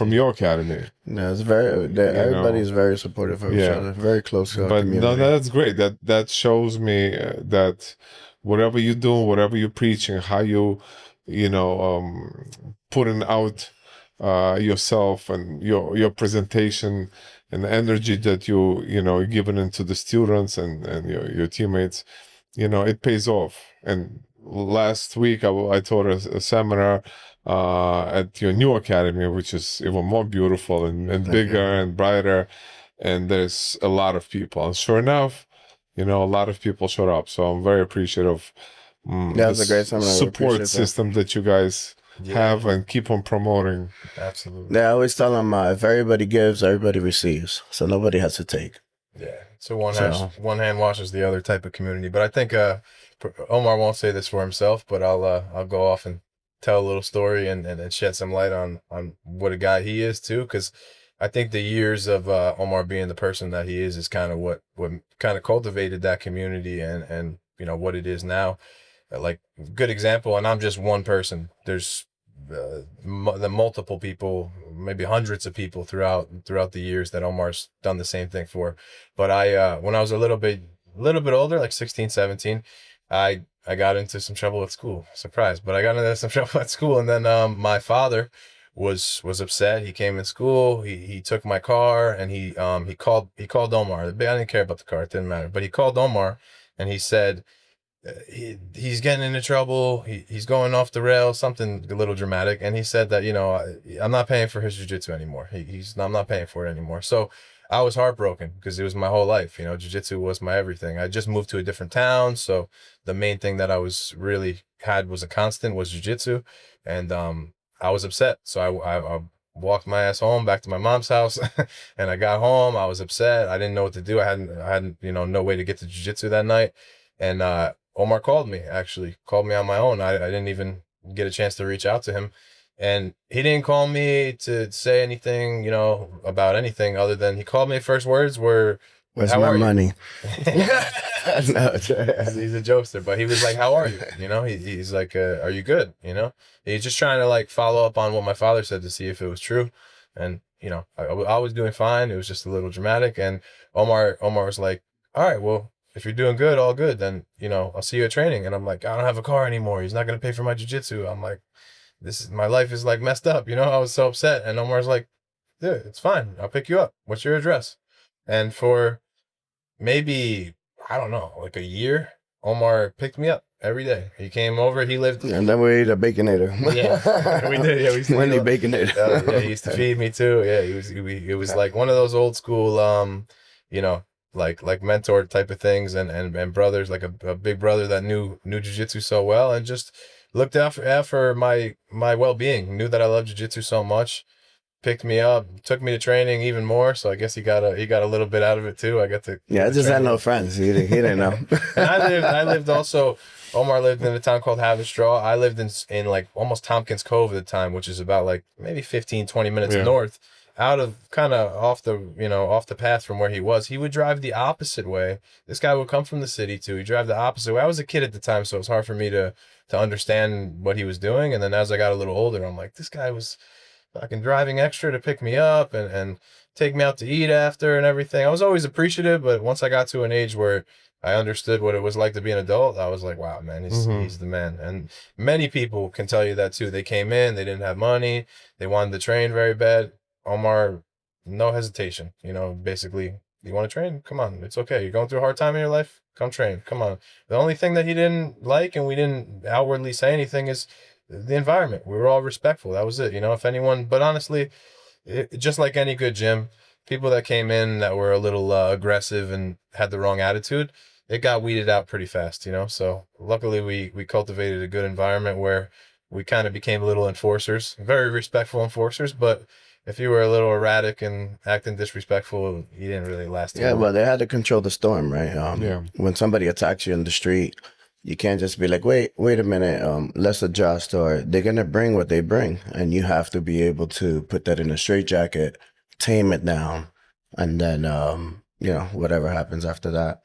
your academy. Yeah, it's everybody's very supportive of each other, very close to our community. No, that's great. That shows me that whatever you're doing, whatever you're preaching, how you putting out yourself and your presentation and the energy that you're giving into the students and your teammates, it pays off. And last week I taught a seminar at your new academy, which is even more beautiful and bigger and brighter, and there's a lot of people. And sure enough, a lot of people showed up. So I'm very appreciative. Yeah, it was a great seminar. We Support appreciate that. system that you guys have and keep on promoting. Absolutely. Yeah, I always tell them if everybody gives, everybody receives. So nobody has to take. Yeah. So one hand washes the other type of community. But I think Omar won't say this for himself, but I'll go off and tell a little story and shed some light on what a guy he is too, because I think the years of Omar being the person that he is kind of what kind of cultivated that community and what it is now. Like, good example, and I'm just one person. There's the multiple people, maybe hundreds of people throughout the years that Omar's done the same thing for. But I when I was a little bit older, like 16, 17, I got into some trouble at school. Surprise, but I got into some trouble at school, and then my father was upset. He came in school. He took my car, and he called Omar. I didn't care about the car; it didn't matter. But he called Omar, and he said, he's getting into trouble. He's going off the rails, something a little dramatic. And he said that, I'm not paying for his jiu-jitsu anymore. I'm not paying for it anymore. So I was heartbroken because it was my whole life. Jiu-jitsu was my everything. I just moved to a different town. So the main thing that I was really had was a constant was jiu-jitsu. And I was upset. So I walked my ass home back to my mom's house and I got home. I was upset. I didn't know what to do. I hadn't, no way to get to jiu-jitsu that night. And Omar called me on my own. I didn't even get a chance to reach out to him. And he didn't call me to say anything, about anything other than he called me. First words were, "Where's my money?" No, he's a jokester, but he was like, "How are you?" He's like, "Are you good?" He's just trying to like follow up on what my father said to see if it was true. And, I was doing fine. It was just a little dramatic. And Omar was like, "All right, well, if you're doing good, all good, then, I'll see you at training." And I'm like, "I don't have a car anymore. He's not going to pay for my jiu-jitsu." I'm like, my life is like messed up. I was so upset. And Omar's like, "Dude, it's fine. I'll pick you up. What's your address?" And for maybe, I don't know, like a year, Omar picked me up every day. He came over. He lived. And then we ate a Baconator. Yeah, we did. Yeah, Wendy Baconator. Yeah, he used to feed me too. Yeah, it was like one of those old school, like mentor type of things and brothers, like a big brother that knew jiu-jitsu so well and just looked out for my well-being, knew that I loved jiu-jitsu so much, picked me up, took me to training even more. So I guess he got a little bit out of it too. I got to I just had no friends. He didn't know. And I lived also. Omar lived in a town called Haverstraw. I lived in like almost Tompkins Cove at the time, which is about like maybe 15, 20 minutes north, out of kind of off the path from where he was. He would drive the opposite way. This guy would come from the city too. He'd drive the opposite way. I was a kid at the time, so it was hard for me to understand what he was doing. And then as I got a little older, I'm like, this guy was fucking driving extra to pick me up and take me out to eat after and everything. I was always appreciative, but once I got to an age where I understood what it was like to be an adult, I was like, wow, man, he's the man. And many people can tell you that too. They came in, they didn't have money, they wanted to train very bad. Omar, no hesitation. Basically, you want to train? Come on, it's okay. You're going through a hard time in your life? Come train. Come on. The only thing that he didn't like, and we didn't outwardly say anything, is the environment. We were all respectful. That was it. If anyone, but honestly, just like any good gym, people that came in that were a little aggressive and had the wrong attitude, it got weeded out pretty fast, So luckily we cultivated a good environment where we kind of became little enforcers, very respectful enforcers. But if you were a little erratic and acting disrespectful, you didn't really last too long. Well, they had to control the storm, right? When somebody attacks you in the street, you can't just be like, wait a minute, let's adjust, or they're going to bring what they bring. And you have to be able to put that in a straitjacket, tame it down, and then, whatever happens after that.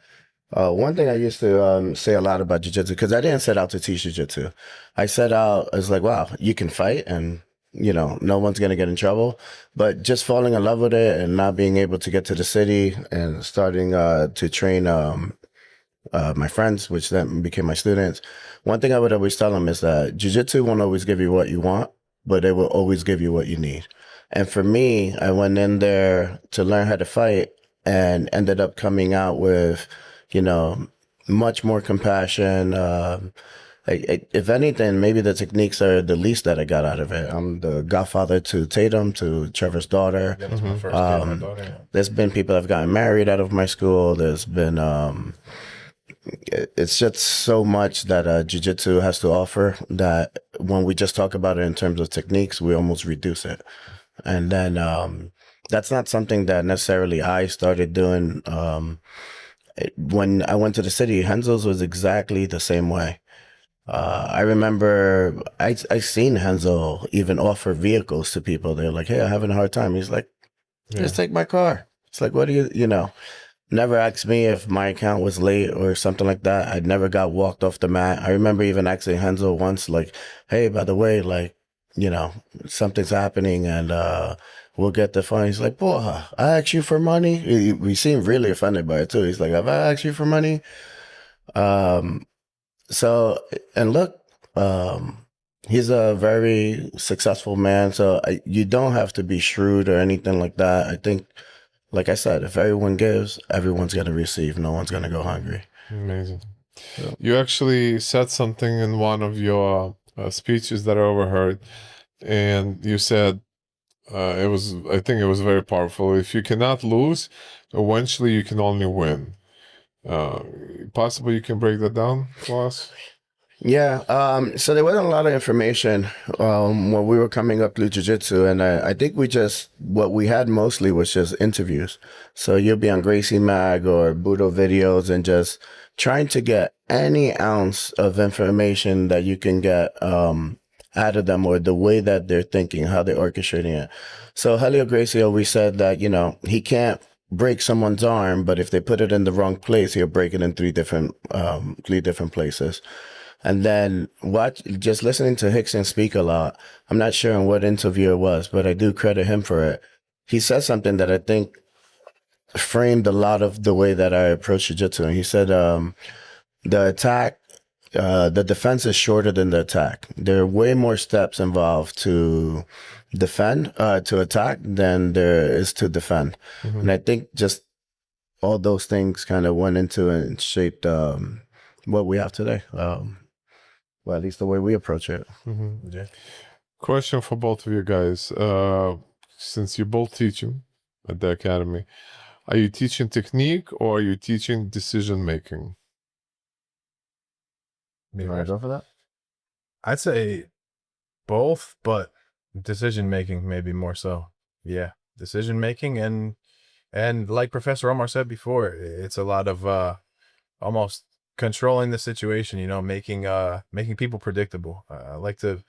One thing I used to say a lot about jiu-jitsu, because I didn't set out to teach jiu-jitsu. I set out as like, wow, you can fight and, no one's going to get in trouble. But just falling in love with it and not being able to get to the city and starting to train my friends, which then became my students. One thing I would always tell them is that jiu-jitsu won't always give you what you want, but it will always give you what you need. And for me, I went in there to learn how to fight and ended up coming out with, much more compassion, if anything, maybe the techniques are the least that I got out of it. I'm the godfather to Tatum, to Trevor's daughter. Yeah, that's my first kid, my daughter. Yeah. There's been people that have gotten married out of my school. There's been it's just so much that jiu-jitsu has to offer that when we just talk about it in terms of techniques, we almost reduce it. And then that's not something that necessarily I started doing. When I went to the city, Renzo's was exactly the same way. I remember I seen Renzo even offer vehicles to people. They're like, hey, I'm having a hard time. He's like, just take my car. It's like, what do you know? Never asked me if my account was late or something like that. I never got walked off the mat. I remember even asking Renzo once, like, hey, by the way, like, something's happening and we'll get the fund. He's like, boy, I asked you for money. He seemed really offended by it too. He's like, have I asked you for money? So, and look, he's a very successful man. So you don't have to be shrewd or anything like that. I think, like I said, if everyone gives, everyone's going to receive. No one's going to go hungry. Amazing. Yeah. You actually said something in one of your speeches that I overheard, and you said, I think it was very powerful. If you cannot lose, eventually you can only win. Possibly you can break that down for us? Yeah, so there wasn't a lot of information when we were coming up through jiu-jitsu, and I think what we had mostly was just interviews. So you'll be on Gracie Mag or Budo videos and just trying to get any ounce of information that you can get out of them or the way that they're thinking, how they're orchestrating it. So Helio Gracie always said that, he can't break someone's arm, but if they put it in the wrong place, he'll break it in three different places. And then just listening to Hickson speak a lot. I'm not sure in what interview it was, but I do credit him for it. He said something that I think framed a lot of the way that I approach jiu-jitsu. And he said, the attack, the defense is shorter than the attack. There are way more steps involved to defend, to attack than there is to defend. Mm-hmm. And I think just all those things kind of went into and shaped what we have today. Well, at least the way we approach it. Mm-hmm. Yeah. Question for both of you guys. Since you're both teaching at the academy, are you teaching technique or are you teaching decision making? You want to go for that? I'd say both, but decision making maybe more so. Yeah, decision making and like Professor Omar said before, it's a lot of almost controlling the situation, making people predictable. I like to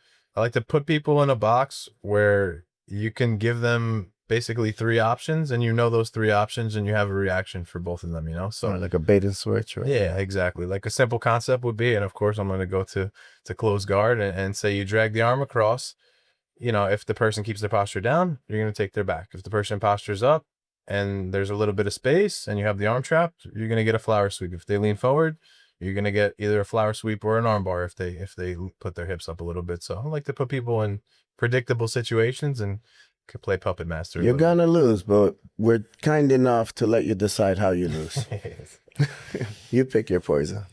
put people in a box where you can give them basically three options, and those three options, and you have a reaction for both of them. So like a bait and switch, right? Yeah, exactly. Like a simple concept would be, and of course I'm going to go to close guard and say you drag the arm across. If the person keeps their posture down, you're going to take their back. If the person postures up and there's a little bit of space and you have the arm trapped, you're going to get a flower sweep. If they lean forward, you're going to get either a flower sweep or an arm bar if they put their hips up a little bit. So I like to put people in predictable situations and could play puppet master. You're going to lose, but we're kind enough to let you decide how you lose. You pick your poison.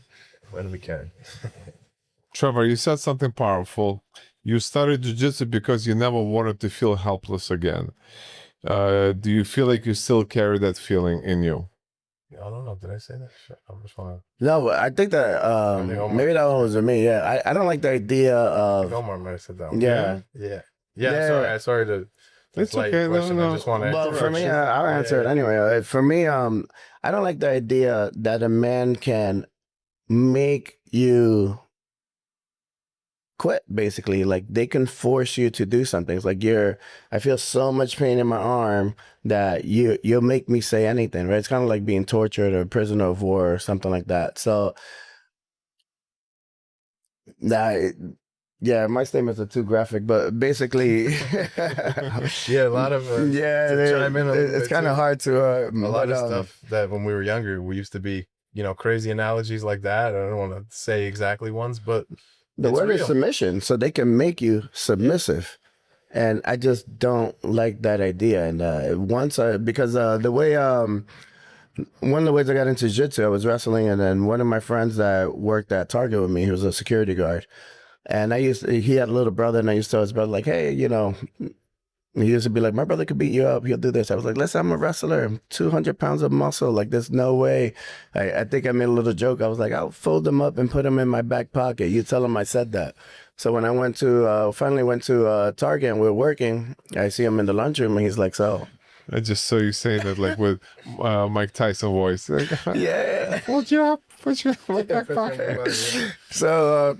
When we can. Trevor, you said something powerful. You started jiu-jitsu because you never wanted to feel helpless again. Do you feel like you still carry that feeling in you? I don't know. Did I say that? I just want to. No, I think that maybe that one was with me. Yeah, I don't like the idea of. Omar might have said that one. Yeah. Sorry to. It's okay. No. I just want to. Well, for me, I'll answer it anyway. For me, I don't like the idea that a man can make you quit, basically. Like, they can force you to do something. It's like, I feel so much pain in my arm that you'll make me say anything, right? It's kind of like being tortured or a prisoner of war or something like that. So yeah, my statements are too graphic, but basically yeah, a lot of it's kind of hard to a lot of stuff that when we were younger we used to be, crazy analogies like that. I don't want to say exactly ones, but the word is submission, so they can make you submissive. And I just don't like that idea. And because the way One of the ways I got into jiu-jitsu, I was wrestling, and then one of my friends that worked at Target with me, he was a security guard. And he had a little brother, and I used to tell his brother, like, hey, he used to be like, my brother could beat you up. He'll do this. I was like, listen, I'm a wrestler. I'm 200 pounds of muscle. Like, there's no way. I think I made a little joke. I was like, I'll fold him up and put him in my back pocket. You tell him I said that. So when I finally went to Target and we were working, I see him in the lunchroom, and he's like, so. I just saw you say that like with Mike Tyson voice. Like, Yeah. hold you up, put you in my back pocket. So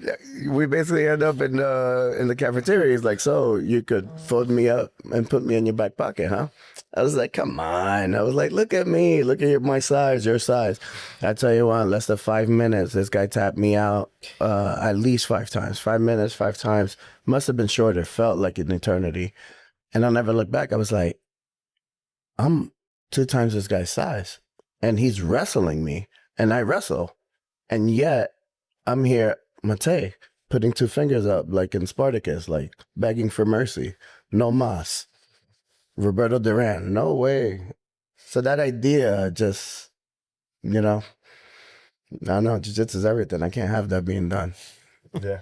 we basically end up in the cafeteria. He's like, so you could fold me up and put me in your back pocket, huh? I was like, come on. I was like, look at me. Look at my size, your size. I tell you what, in less than 5 minutes, this guy tapped me out at least 5 times. 5 minutes, 5 times. Must have been shorter. Felt like an eternity. And I'll never look back. I was like, I'm 2 times this guy's size, and he's wrestling me, and I wrestle, and yet I'm here, Mate, putting 2 fingers up like in Spartacus, like begging for mercy. No mas. Roberto Duran, no way. So that idea just, I don't know, jiu-jitsu is everything. I can't have that being done. Yeah.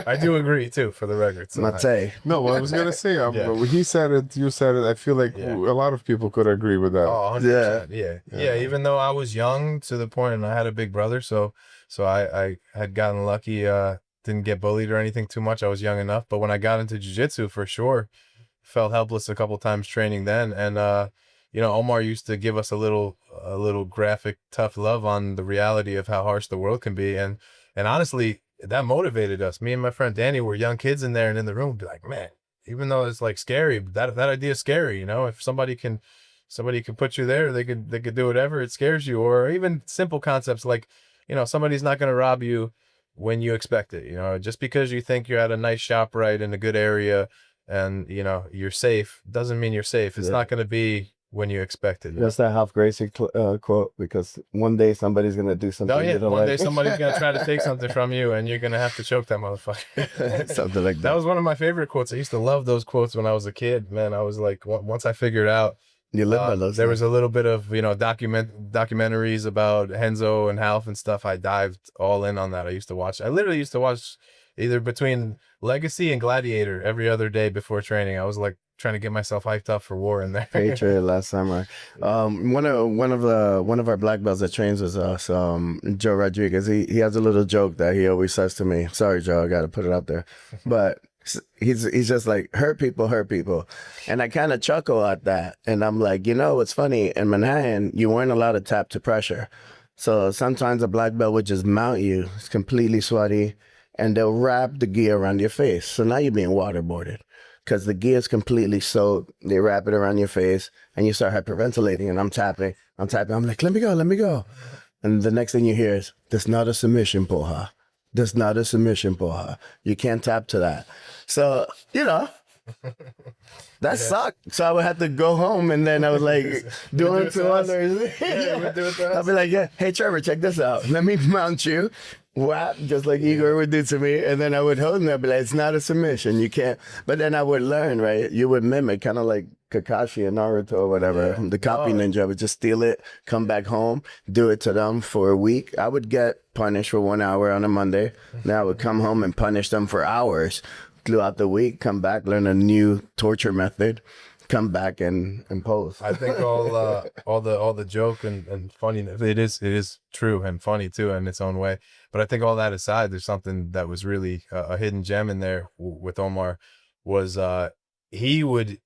I do agree too, for the record. So Mate. No, what I was gonna say, Yeah. he said it, you said it. I feel like Yeah. a lot of people could agree with that. Oh, 100%. Yeah. Even though I was young to the point, and I had a big brother, so I had gotten lucky. Didn't get bullied or anything too much. I was young enough, but when I got into jiu-jitsu, for sure, felt helpless a couple times training then. And Omar used to give us a little graphic, tough love on the reality of how harsh the world can be, and honestly, that motivated us. Me and my friend Danny were young kids in there and in the room, be like, man, even though it's like scary, that idea is scary. If somebody can put you there, they could do whatever. It scares you. Or even simple concepts like, somebody's not going to rob you when you expect it. Just because you think you're at a nice shop right in a good area and you're safe doesn't mean you're safe. It's not going to be when you expect it. That's that Half Gracie quote, because one day somebody's going to do something. Oh yeah, you don't one like. day somebody's gonna try to take something from you, and you're gonna have to choke that motherfucker. Something like that. That was one of my favorite quotes. I used to love those quotes when I was a kid. Man, I was like, once I figured out, You live by those there things. was a little bit of documentaries about Renzo and Half and stuff. I dived all in on that. I literally used to watch either between Legacy and Gladiator every other day before training. I was like trying to get myself hyped up for war in there. Patriot, Last Samurai. One of our black belts that trains with us, Joe Rodriguez. He has a little joke that he always says to me. Sorry, Joe, I got to put it out there, but he's just like, hurt people, and I kind of chuckle at that, and I'm like, what's funny, in Manhattan you weren't allowed to tap to pressure, so sometimes a black belt would just mount you. It's completely sweaty, and they'll wrap the gi around your face, so now you're being waterboarded because the gi is completely soaked. They wrap it around your face, and you start hyperventilating, and I'm tapping. I'm like, let me go, and the next thing you hear is, "That's not a submission, Poha. That's not a submission, Poha. You can't tap to that." So, that sucked. So I would have to go home, and then I was like, doing to others. I'll be like, yeah, hey, Trevor, check this out. Let me mount you. Whap, just like Igor would do to me. And then I would hold him. I'd be like, it's not a submission. You can't. But then I would learn, right? You would mimic, kind of like Kakashi and Naruto or whatever. The copy ninja. I would just steal it, come back home, do it to them for a week. I would get punished for 1 hour on a Monday. Then I would come home and punish them for hours throughout the week, come back, learn a new torture method, come back and pose. I think all the joke and funniness, it is true and funny too in its own way. But I think all that aside, there's something that was really a hidden gem in there with Omar, was he would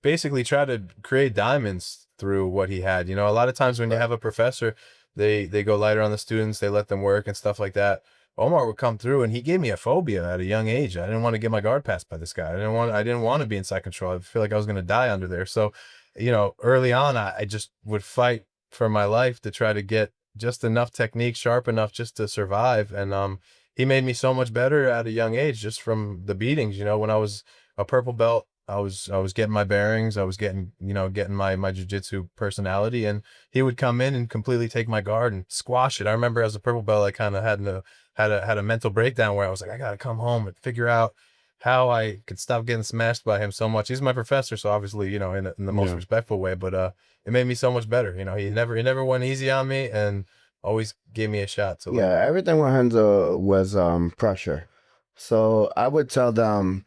basically try to create diamonds through what he had. A lot of times when you have a professor, they go lighter on the students, they let them work and stuff like that. Omar would come through, and he gave me a phobia at a young age. I didn't want to get my guard passed by this guy. I didn't want to be inside control. I feel like I was going to die under there. So, early on, I just would fight for my life to try to get just enough technique, sharp enough just to survive. And he made me so much better at a young age just from the beatings. When I was a purple belt, I was getting my bearings. I was getting my jiu-jitsu personality, and he would come in and completely take my guard and squash it. I remember as a purple belt, I kind of had a mental breakdown where I was like, I got to come home and figure out how I could stop getting smashed by him so much. He's my professor, so obviously, you know, in the most Yeah. respectful way, but it made me so much better. You know, he never went easy on me and always gave me a shot. So Yeah, everything with Renzo was pressure. So I would tell them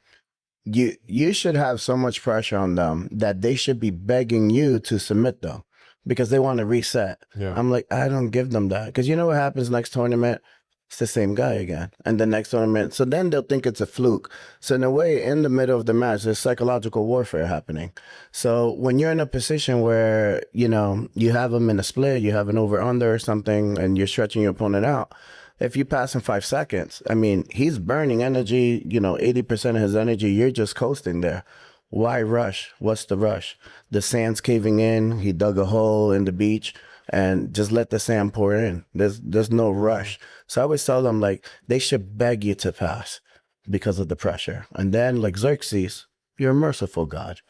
you should have so much pressure on them that they should be begging you to submit them because they want to reset. Yeah. I'm like, I don't give them that because you know what happens next tournament? It's the same guy again. And the next tournament. So then they'll think it's a fluke. So in a way, in the middle of the match, there's psychological warfare happening. So when you're in a position where, you know, you have them in a split, you have an over-under or something, and you're stretching your opponent out, if you pass in 5 seconds, I mean, he's burning energy, you know, 80% of his energy. You're just coasting there. Why rush? What's the rush? The sand's caving in. He dug a hole in the beach and just let the sand pour in. There's no rush. So I always tell them, like, they should beg you to pass because of the pressure. And then, like Xerxes, you're a merciful God.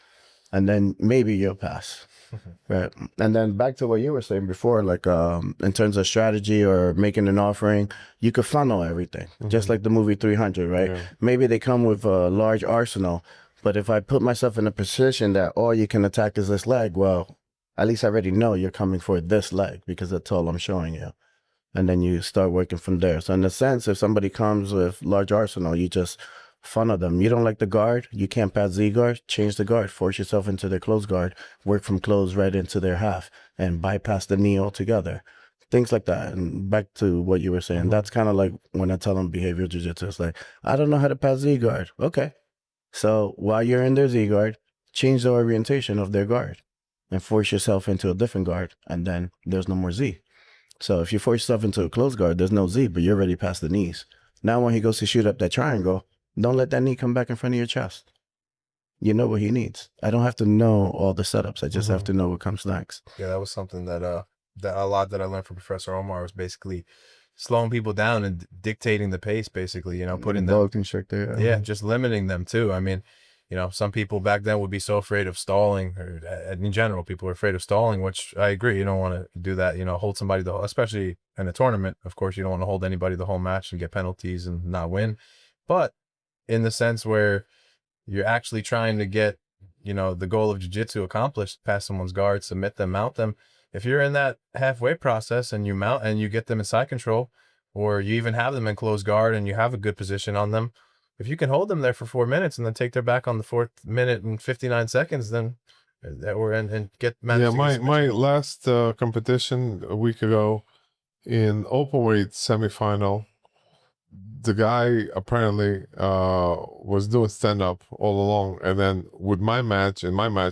And then maybe you'll pass. Right. And then back to what you were saying before, like in terms of strategy or making an offering, you could funnel everything, just like the movie 300, right? Yeah. Maybe they come with a large arsenal, but if I put myself in a position that all you can attack is this leg, well, at least I already know you're coming for this leg because that's all I'm showing you. And then you start working from there. So in a sense, if somebody comes with large arsenal, you just funnel them. You don't like the guard, you can't pass Z guard, change the guard, force yourself into their close guard, work from close right into their half, and bypass the knee altogether. Things like that. And back to what you were saying, that's kind of like when I tell them behavioral jiu-jitsu, it's like, I don't know how to pass Z guard. Okay. So while you're in their Z guard, change the orientation of their guard and force yourself into a different guard, and then there's no more Z. So if you force yourself into a close guard, there's no Z, but you're already past the knees. Now when he goes to shoot up that triangle, don't let that knee come back in front of your chest. You know what he needs. I don't have to know all the setups. I just have to know what comes next. yeah, that was something that a lot that I learned from Professor Omar was basically slowing people down and dictating the pace, basically, you know, putting them, Dog constrictor. yeah, just limiting them too. I mean, you know, some people back then would be so afraid of stalling, or in general, people are afraid of stalling, which I agree. You don't want to do that, you know, hold somebody the whole, especially in a tournament. Of course, you don't want to hold anybody the whole match and get penalties and not win. But in the sense where you're actually trying to get, you know, the goal of jiu-jitsu accomplished, pass someone's guard, submit them, mount them. If you're in that halfway process and you mount and you get them in side control, or you even have them in closed guard and you have a good position on them, if you can hold them there for 4 minutes and then take their back on the 4th minute and 59 seconds, then and get Yeah, my last competition a week ago in openweight semifinal, the guy apparently was doing stand up all along, and then with my match,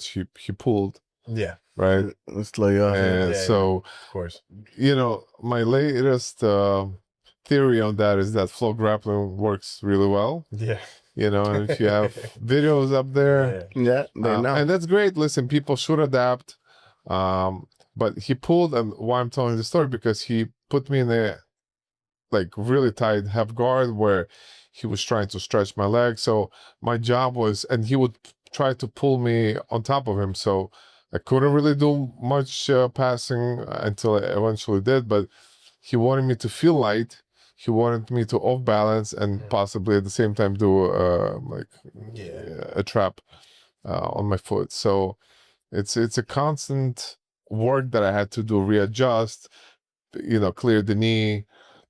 he pulled. Yeah, right. It's like And so, of course, you know, my latest theory on that is that flow grappling works really well. Yeah. You know, and if you have videos up there, yeah, they know. and that's great. Listen, people should adapt. But he pulled, and why I'm telling the story, because he put me in a like really tight half guard where he was trying to stretch my leg. So my job was, and he would try to pull me on top of him. So I couldn't really do much passing until I eventually did. But he wanted me to feel light. He wanted me to off balance and possibly at the same time do a trap on my foot. So it's a constant work that I had to do, readjust, you know, clear the knee,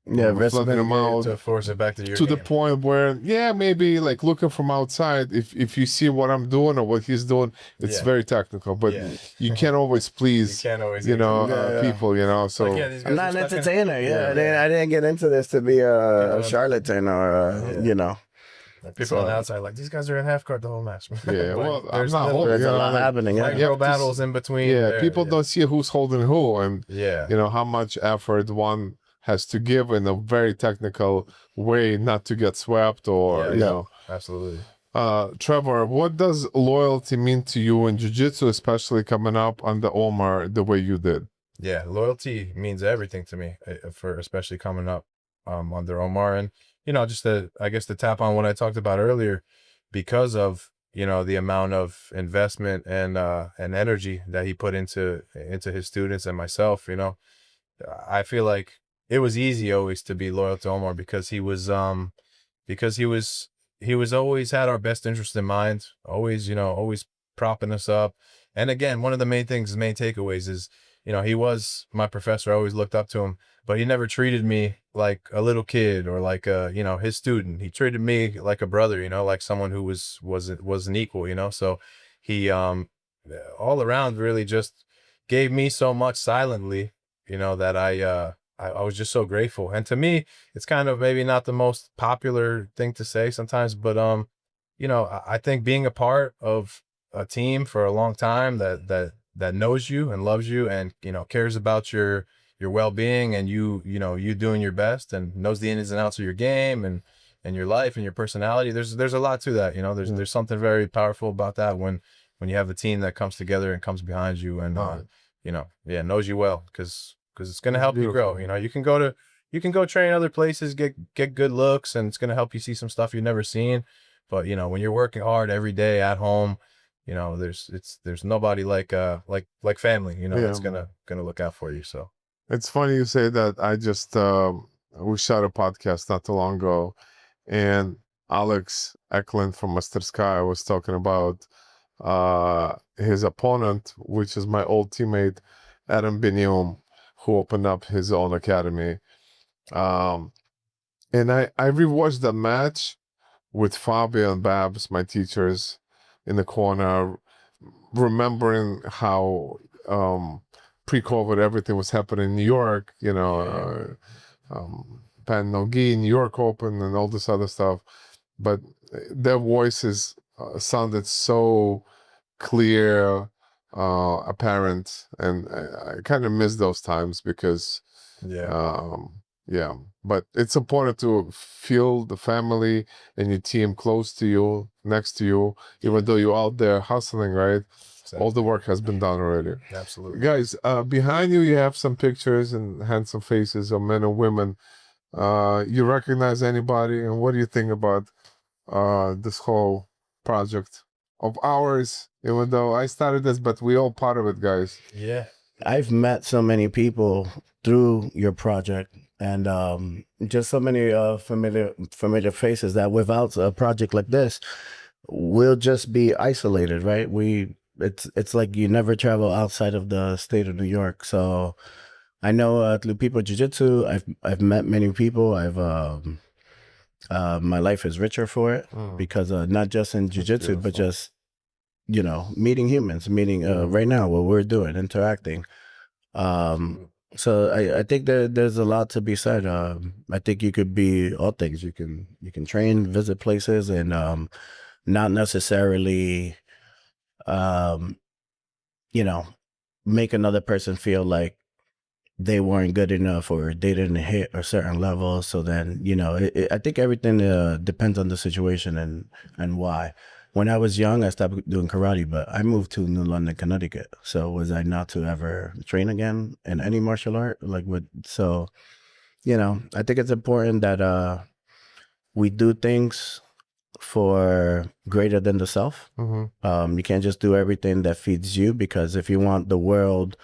flatten them out, to force it back to your to the game. point where, maybe like looking from outside, if you see what I'm doing or what he's doing, it's very technical, but you can't always please, You can't always people, you know. So these guys I'm not are an stuck in- entertainer. I didn't get into this to be a charlatan or you know. People on the outside like, these guys are in half guard the whole match. yeah, well, I'm there's not little- holding, There's you a know, lot like, happening. micro Yeah. battles in between. yeah, there, people don't see who's holding who, and Yeah. you know how much effort one has to give in a very technical way not to get swept or you know. Absolutely. Trevor, what does loyalty mean to you in jiu-jitsu, especially coming up under Omar the way you did? Yeah, loyalty means everything to me, for especially coming up under Omar, and you know, just I guess to tap on what I talked about earlier, because of, you know, the amount of investment and energy that he put into his students and myself. You know, I feel like it was easy always to be loyal to Omar because he was he was always had our best interest in mind, always, always propping us up. And again, one of the main things, main takeaways is, he was my professor. I always looked up to him, but he never treated me like a little kid or like his student. He treated me like a brother, like someone who was an equal. So he all around really just gave me so much silently, that I was just so grateful. And to me, it's kind of maybe not the most popular thing to say sometimes, but I think being a part of a team for a long time that knows you and loves you and cares about your well-being and you doing your best and knows the ins and outs of your game and your life and your personality. There's a lot to that. There's something very powerful about that when you have a team that comes together and comes behind you and knows you well, because it's going to help you grow. You can go train other places, get good looks, and it's going to help you see some stuff you've never seen. But when you're working hard every day at home, there's nobody like family, that's gonna look out for you. So It's funny you say that. I just we shot a podcast not too long ago, and Alex Eklund from Master Sky was talking about his opponent, which is my old teammate Adam Binium, who opened up his own academy. And I rewatched the match with Fabio and Babs, my teachers, in the corner, remembering how pre-COVID everything was happening in New York, Pan Nogi, New York Open, and all this other stuff. But their voices sounded so clear, apparent, and I kind of miss those times because, but it's important to feel the family and your team close to you, next to you, even though you're out there hustling, right? Exactly. All the work has been done already. Absolutely. Guys, behind you, you have some pictures and handsome faces of men and women. You recognize anybody, and what do you think about this whole project of ours? Even though I started this, but we all part of it, guys. Yeah. I've met so many people through your project, and just so many familiar faces that without a project like this, we'll just be isolated, right? It's like you never travel outside of the state of New York. So I know through people Jiu Jitsu, I've met many people. My life is richer for it because not just in Jiu Jitsu, but just meeting humans, right now what we're doing, interacting. So I think there's a lot to be said. I think you could be all things. You can train, visit places, and not necessarily make another person feel like they weren't good enough or they didn't hit a certain level. So then, I think everything depends on the situation and why. When I was young, I stopped doing karate, but I moved to New London, Connecticut. So was I not to ever train again in any martial art? So, I think it's important that we do things for greater than the self. You can't just do everything that feeds you, because if you want the world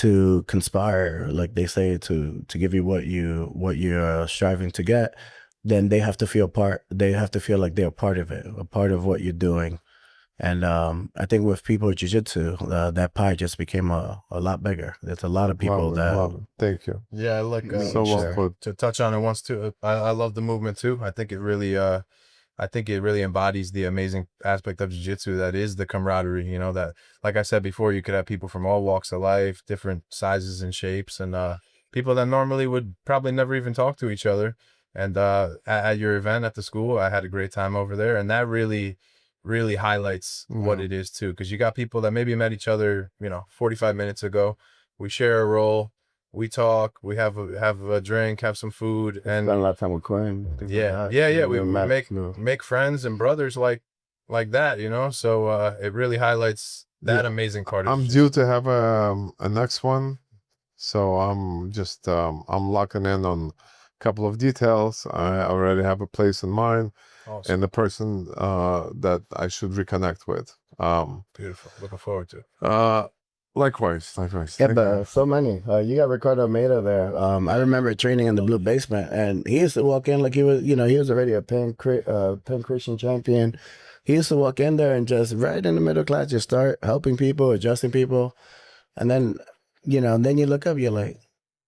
to conspire, like they say, to give you what you're striving to get, then they have to feel like they're a part of it, a part of what you're doing. And I think with people with jiu-jitsu, that pie just became a lot bigger. There's a lot of people love it. Thank you. Yeah, I like so well put. To touch on it once too. I love the movement too. I think it really embodies the amazing aspect of jiu-jitsu that is the camaraderie. That, like I said before, you could have people from all walks of life, different sizes and shapes, and people that normally would probably never even talk to each other. And at your event at the school, I had a great time over there, and that really highlights what it is too, because you got people that maybe met each other 45 minutes ago. We share a role, we talk, we have a drink, have some food, and spend a lot of time with Quinn. We make friends and brothers like that. So it really highlights that amazing part. I'm due to have a next one, so I'm just I'm locking in on a couple of details. I already have a place in mind. Awesome. And the person that I should reconnect with. Beautiful. Looking forward to it. Likewise. Yeah, Thank but you. so many. You got Ricardo Almeida there. I remember training in the blue basement, and he used to walk in like he was, he was already a Pan Christian champion. He used to walk in there and just right in the middle class, just start helping people, adjusting people, and then, then you look up, you're like,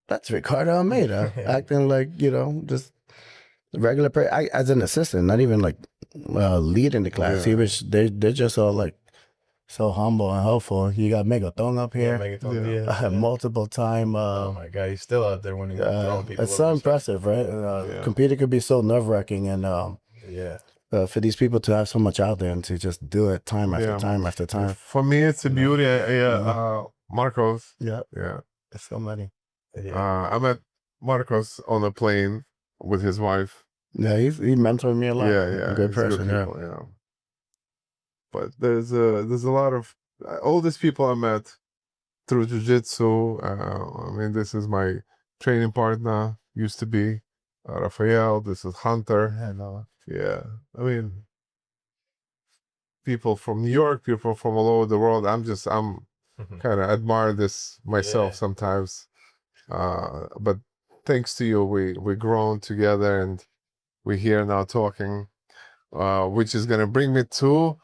that's Ricardo Almeida, acting like just regular. As an assistant, not even like leading the class. He Yeah. was. They're just all like so humble and helpful. You got Megathon up here. Multiple time. Oh my God, he's still out there winning. Throwing people It's so over. impressive, right? Yeah. Competing could be so nerve wracking, and Yeah. for these people to have so much out there and to just do it time after Yeah. time after time. For me, it's a beauty. Marcos. Yeah, Yeah. it's so many. Yeah. I met Marcos on a plane with his wife. Yeah, he mentored me a lot. Yeah. Good he's person. people, yeah. But there's a lot of all these people I met through jiu-jitsu. I mean, this is my training partner, used to be Raphael. This is Hunter. Yeah, no. Yeah, I mean, people from New York, people from all over the world. I'm kind of admire this myself Yeah. sometimes. But thanks to you, we grown together, and we're here now talking, which is gonna bring me to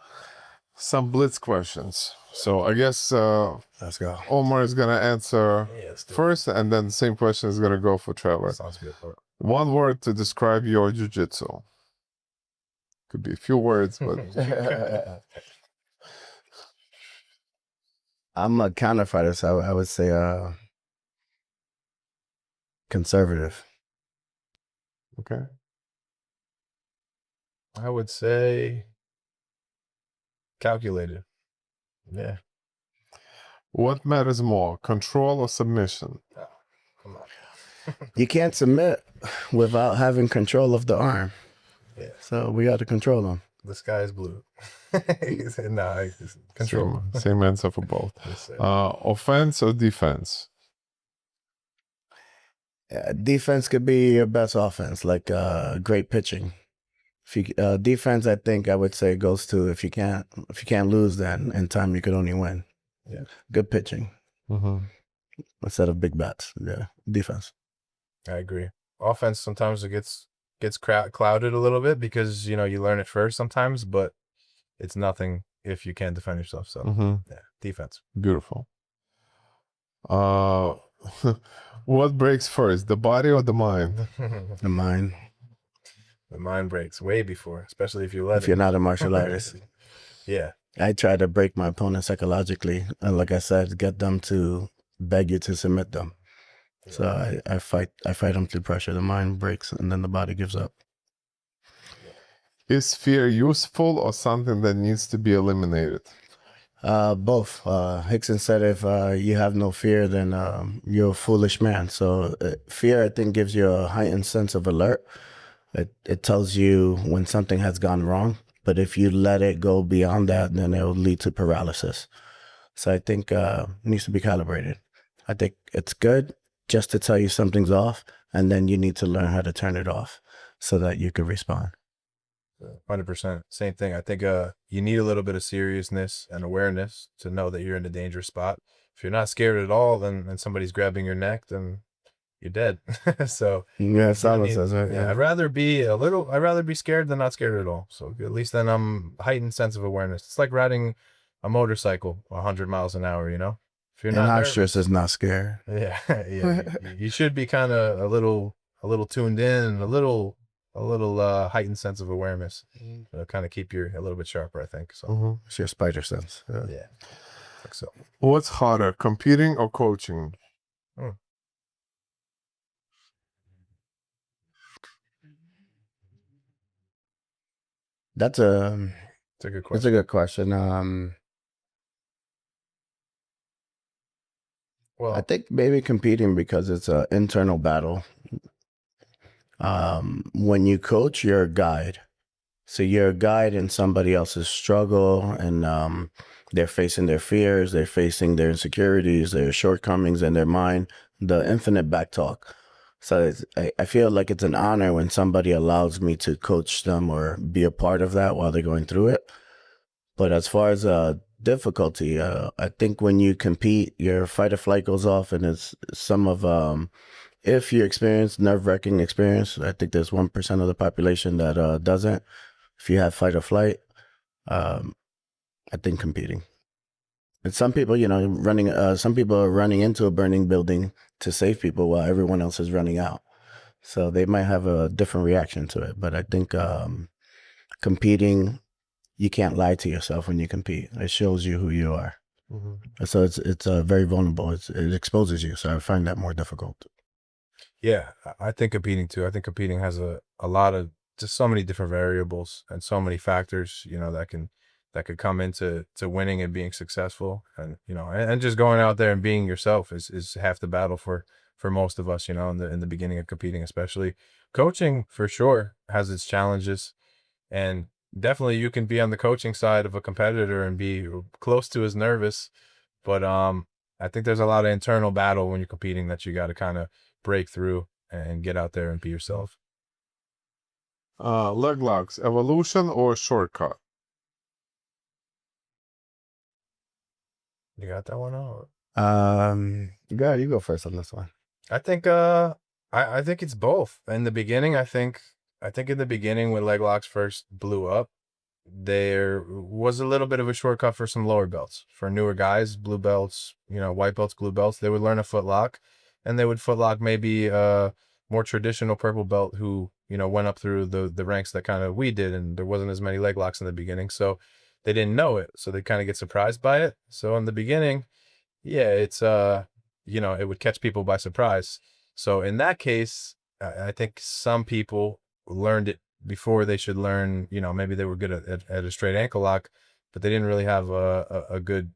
some blitz questions. So I guess Let's go. Omar is gonna answer Yeah, let's do it. first, and then the same question is gonna go for Trevor. Sounds good. One word to describe your jiu-jitsu. Could be a few words, but I'm a counterfighter, so I would say conservative. okay. I would say calculated. Yeah. What matters more, control or submission? Come on. You can't submit without having control of the arm. Yeah. So we got to control them. The sky is blue. He said, nah, control. Same answer for both. Yes, sir. Offense or defense? Defense could be your best offense, like great pitching. If you, defense, I think I would say goes to if you can't lose, then in time you could only win. Yeah. Good pitching instead of big bats. Yeah, defense. I agree. Offense sometimes it gets clouded a little bit because you learn it first sometimes, but it's nothing if you can't defend yourself. So yeah, defense. Beautiful. What breaks first, the body or the mind? The mind. The mind breaks way before, especially if you let If you're not a martial artist. Yeah. I try to break my opponent psychologically, and like I said, get them to beg you to submit them. So I fight them through pressure. The mind breaks, and then the body gives up. Is fear useful or something that needs to be eliminated? Both. Hickson said if you have no fear, then you're a foolish man. So fear, I think, gives you a heightened sense of alert. It tells you when something has gone wrong. But if you let it go beyond that, then it will lead to paralysis. So I think it needs to be calibrated. I think it's good just to tell you something's off, and then you need to learn how to turn it off so that you can respond. 100%. Same thing. I think you need a little bit of seriousness and awareness to know that you're in a dangerous spot. If you're not scared at all, then somebody's grabbing your neck, then you're dead. So yeah, Simon says right. Yeah, I'd rather be scared than not scared at all. So at least then I'm heightened sense of awareness. It's like riding a motorcycle 100 miles an hour. If you're not nervous, is not scared. Yeah, you should be kind of a little tuned in and a little heightened sense of awareness. It'll kind of keep you a little bit sharper, I think. So It's your spider sense. yeah, I think so. What's harder, competing or coaching? That's a good question. That's a good question. Well, I think maybe competing because it's an internal battle. When you coach, you're a guide. So you're a guide in somebody else's struggle, and they're facing their fears, they're facing their insecurities, their shortcomings in their mind, the infinite back talk. So I feel like it's an honor when somebody allows me to coach them or be a part of that while they're going through it. But as far as difficulty. I think when you compete, your fight or flight goes off, and it's some of if you experience nerve-wracking experience, I think there's 1% of the population that doesn't. If you have fight or flight, um, I think competing. And some people, running. Some people are running into a burning building to save people while everyone else is running out. So they might have a different reaction to it. But I think competing, you can't lie to yourself when you compete. It shows you who you are. Mm-hmm. So it's very vulnerable. It exposes you. So I find that more difficult. Yeah, I think competing too. I think competing has a lot of just so many different variables and so many factors, that could come into winning and being successful. And, and just going out there and being yourself is half the battle for most of us, in the beginning of competing, especially. Coaching for sure has its challenges, and definitely you can be on the coaching side of a competitor and be close to as nervous. But I think there's a lot of internal battle when you're competing that you got to kind of break through and get out there and be yourself. Leg locks, evolution or shortcut? You got that one out? You go first on this one. I think I think it's both. In the beginning, I think in the beginning when leg locks first blew up, there was a little bit of a shortcut for some lower belts. For newer guys, blue belts, white belts, blue belts, they would learn a foot lock, and they would foot lock maybe a more traditional purple belt who, went up through the ranks that kind of we did, and there wasn't as many leg locks in the beginning. So they didn't know it. So they kind of get surprised by it. So in the beginning, yeah, it's, it would catch people by surprise. So in that case, I think some people learned it before they should learn, maybe they were good at a straight ankle lock, but they didn't really have a good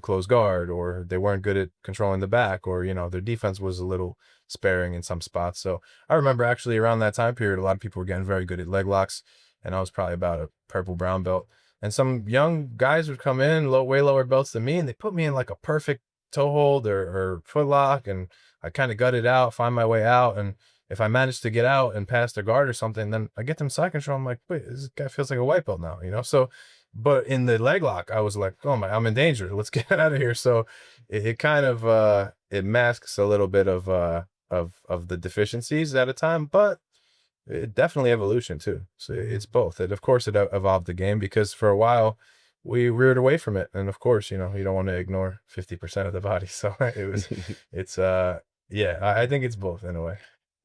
closed guard, or they weren't good at controlling the back, or, their defense was a little sparing in some spots. So I remember actually around that time period, a lot of people were getting very good at leg locks, and I was probably about a purple brown belt. And some young guys would come in, way lower belts than me, and they put me in like a perfect toe hold or foot lock, and I kind of gut it out, find my way out, and if I manage to get out and pass the guard or something, then I get them side control. I'm like, wait, this guy feels like a white belt now, So, but in the leg lock, I was like, oh my, I'm in danger. Let's get out of here. So it kind of it masks a little bit of the deficiencies at a time, but it definitely evolution too. So it's both. And of course, it evolved the game, because for a while we reared away from it, and of course, you don't want to ignore 50% of the body. So it's yeah, I think it's both in a way.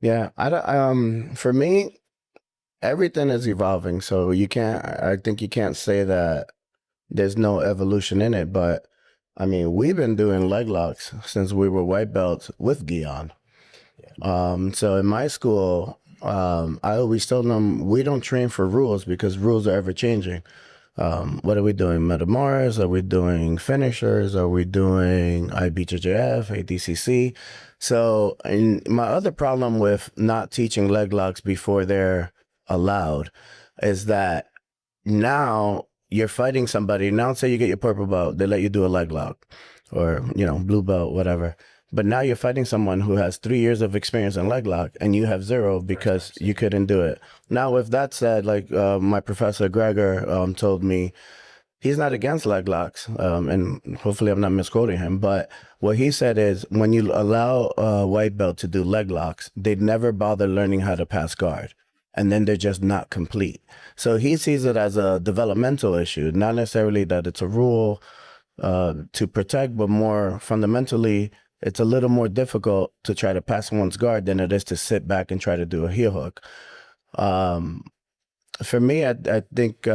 Yeah, for me, everything is evolving. So I think you can't say that there's no evolution in it. But I mean, we've been doing leg locks since we were white belts with Guion. Yeah. So in my school, I always tell them we don't train for rules, because rules are ever changing. What are we doing? Metamors? Are we doing finishers? Are we doing IBJJF, ADCC? So, and my other problem with not teaching leg locks before they're allowed is that now you're fighting somebody. Now, say you get your purple belt, they let you do a leg lock, or, blue belt, whatever. But now you're fighting someone who has 3 years of experience in leg lock, and you have 0 because you couldn't do it. Now, with that said, like my professor Gregor told me, he's not against leg locks, and hopefully I'm not misquoting him, but what he said is when you allow a white belt to do leg locks, they'd never bother learning how to pass guard, and then they're just not complete. So he sees it as a developmental issue, not necessarily that it's a rule to protect, but more fundamentally, it's a little more difficult to try to pass one's guard than it is to sit back and try to do a heel hook. For me, I think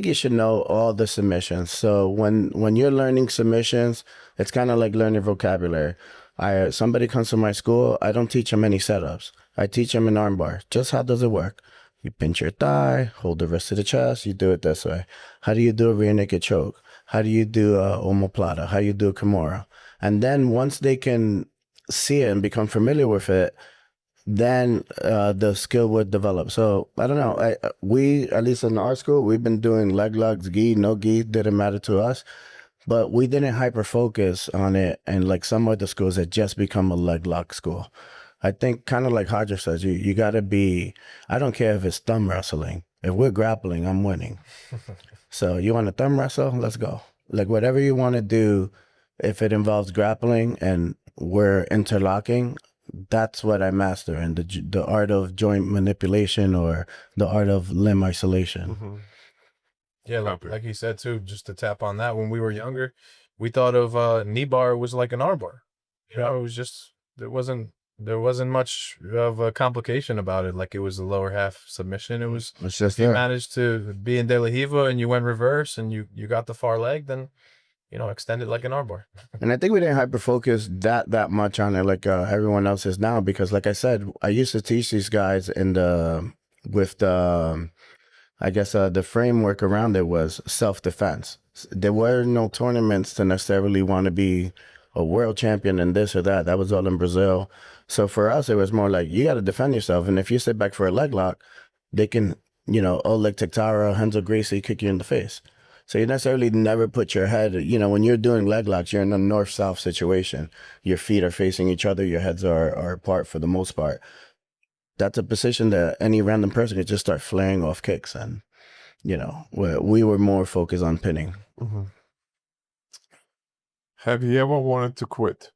you should know all the submissions. So when you're learning submissions, it's kind of like learning vocabulary. Somebody comes to my school, I don't teach them any setups. I teach them an armbar. Just how does it work? You pinch your thigh, hold the wrist to the chest, you do it this way. How do you do a rear naked choke? How do you do a omoplata? How do you do a kimura? And then once they can see it and become familiar with it, then the skill would develop. So I don't know. We, at least in our school, we've been doing leg locks, gi, no gi, didn't matter to us. But we didn't hyper focus on it. And like some other schools that just become a leg lock school. I think kind of like Hodger says, you got to be, I don't care if it's thumb wrestling. If we're grappling, I'm winning. So you want to thumb wrestle? Let's go. Like whatever you want to do, if it involves grappling and we're interlocking, that's what I master, and the art of joint manipulation or the art of limb isolation. Mm-hmm. Yeah, Copy. like he said too, just to tap on that, when we were younger, we thought of knee bar was like an R bar. You know, it was just there wasn't much of a complication about it. Like it was the lower half submission. It was It's just if you there. managed to be in De La Hiva and you went reverse and you got the far leg, then extend it like an R bar. And I think we didn't hyper focus that much on it like everyone else is now, because like I said, I used to teach these guys with the I guess the framework around it was self-defense. There were no tournaments to necessarily want to be a world champion in this or that. That was all in Brazil. So for us, it was more like, you got to defend yourself. And if you sit back for a leg lock, they can, Oleg Tiktara, Renzo Gracie kick you in the face. So you necessarily never put your head, when you're doing leg locks, you're in a north-south situation. Your feet are facing each other. Your heads are apart for the most part. That's a position that any random person could just start flaring off kicks. And, we were more focused on pinning. Mm-hmm. Have you ever wanted to quit?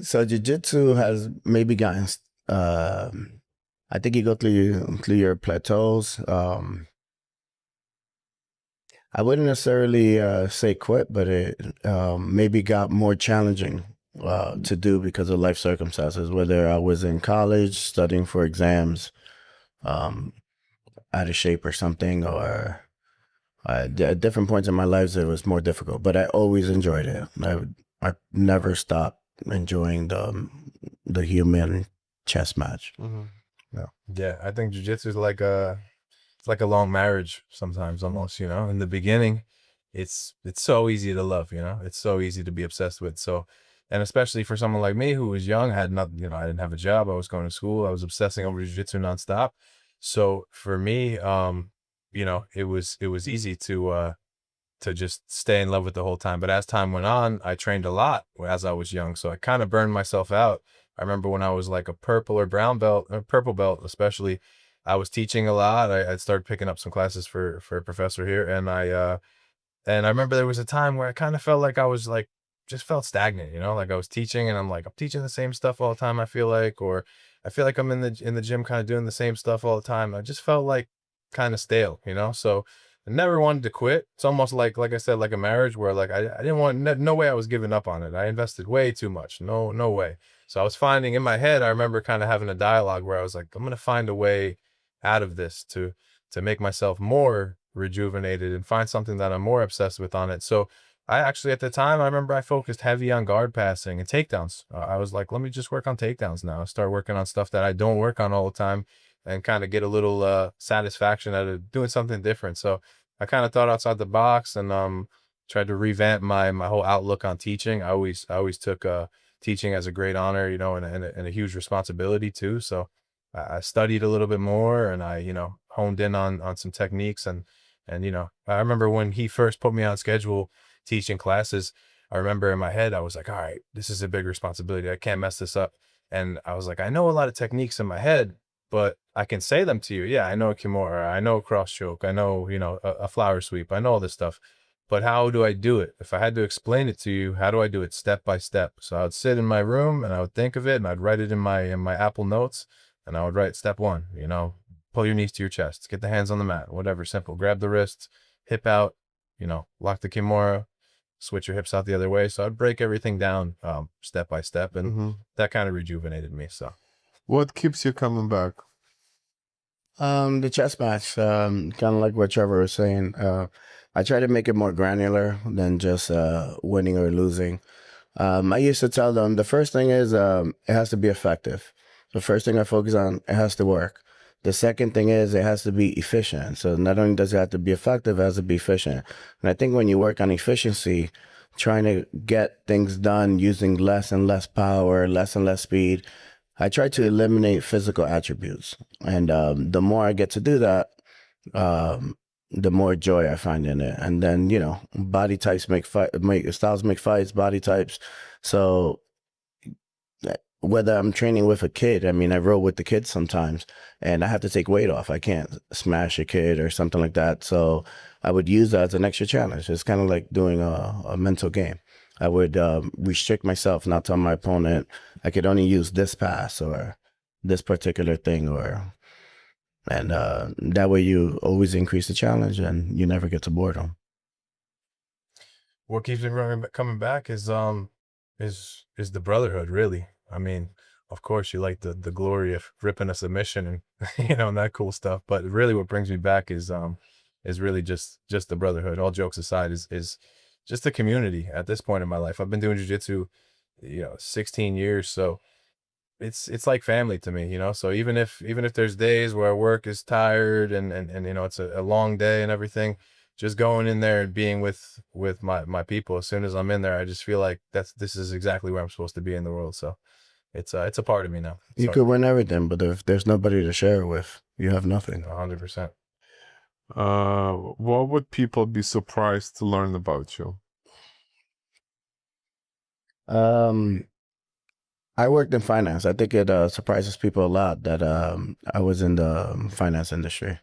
So jiu-jitsu has maybe gotten, I think you go through your plateaus. I wouldn't necessarily say quit, but it maybe got more challenging to do because of life circumstances, whether I was in college studying for exams, out of shape or something, or at different points in my life it was more difficult, but I always enjoyed it. I never stopped enjoying the human chess match. Mm-hmm. Yeah, I think jiu-jitsu is like a long marriage sometimes, almost. In the beginning, it's so easy to love. It's so easy to be obsessed with. So, and especially for someone like me who was young, had nothing. I didn't have a job. I was going to school. I was obsessing over jiu-jitsu nonstop. So for me, it was easy to just stay in love with the whole time. But as time went on, I trained a lot as I was young. So I kind of burned myself out. I remember when I was like a purple or brown belt, or purple belt especially, I was teaching a lot. I started picking up some classes for a professor here. And I remember there was a time where I kind of felt like I was like, just felt stagnant, like I was teaching and I'm teaching the same stuff all the time, I feel like, or I feel like I'm in the gym kind of doing the same stuff all the time. I just felt like kind of stale, so I never wanted to quit. It's almost like I said, like a marriage where like I didn't want, no way I was giving up on it. I invested way too much. No way. So I was finding in my head, I remember kind of having a dialogue where I was like, I'm going to find a way out of this to make myself more rejuvenated and find something that I'm more obsessed with on it. So I actually, at the time, I remember I focused heavy on guard passing and takedowns. I was like, let me just work on takedowns now. Start working on stuff that I don't work on all the time and kind of get a little satisfaction out of doing something different. So I kind of thought outside the box and tried to revamp my whole outlook on teaching. I always took teaching as a great honor, and a huge responsibility too. So I studied a little bit more and I, honed in on some techniques and I remember when he first put me on schedule teaching classes, I remember in my head, I was like, all right, this is a big responsibility. I can't mess this up. And I was like, I know a lot of techniques in my head, but I can say them to you. Yeah, I know a Kimura, I know a cross choke, I know, a flower sweep, I know all this stuff. But how do I do it? If I had to explain it to you, how do I do it step by step? So I would sit in my room and I would think of it and I'd write it in my Apple Notes and I would write step 1, pull your knees to your chest, get the hands on the mat, whatever, simple. Grab the wrists, hip out, lock the Kimura, switch your hips out the other way. So I'd break everything down step by step, and that kind of rejuvenated me. So what keeps you coming back? The chess match, kind of like what Trevor was saying. I try to make it more granular than just winning or losing. I used to tell them the first thing is it has to be effective. The first thing I focus on, it has to work. The second thing is it has to be efficient. So not only does it have to be effective, it has to be efficient. And I think when you work on efficiency, trying to get things done using less and less power, less and less speed, I try to eliminate physical attributes. And the more I get to do that, the more joy I find in it. And then, body types make styles make fights, body types. So whether I'm training with a kid, I mean, I roll with the kids sometimes and I have to take weight off. I can't smash a kid or something like that. So I would use that as an extra challenge. It's kind of like doing a mental game. I would restrict myself, not tell my opponent I could only use this pass or this particular thing, and that way you always increase the challenge and you never get to boredom. What keeps me coming back is the brotherhood, really. I mean, of course you like the glory of ripping a submission and and that cool stuff, but really what brings me back is really just the brotherhood. All jokes aside, is just the community at this point in my life. I've been doing jiu-jitsu 16 years, so it's like family to me, so even if there's days where work is tired and it's a long day and everything, just going in there and being with my people, as soon as I'm in there, I just feel like this is exactly where I'm supposed to be in the world. So it's a part of me now. You could win everything, but if there's nobody to share it with, you have nothing. 100%. What would people be surprised to learn about you? I worked in finance. I think it surprises people a lot that I was in the finance industry.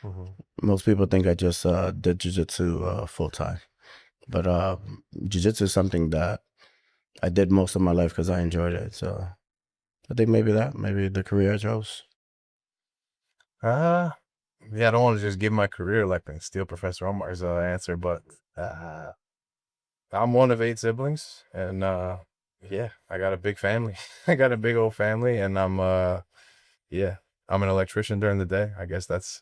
Mm-hmm. Most people think I just did jiu-jitsu full time, but jiu-jitsu is something that I did most of my life because I enjoyed it. So I think maybe the career I chose. Yeah, I don't want to just give my career like and steal Professor Omar's answer, but I'm one of 8 siblings, and yeah, I got a big family. I got a big old family, and I'm an electrician during the day. I guess that's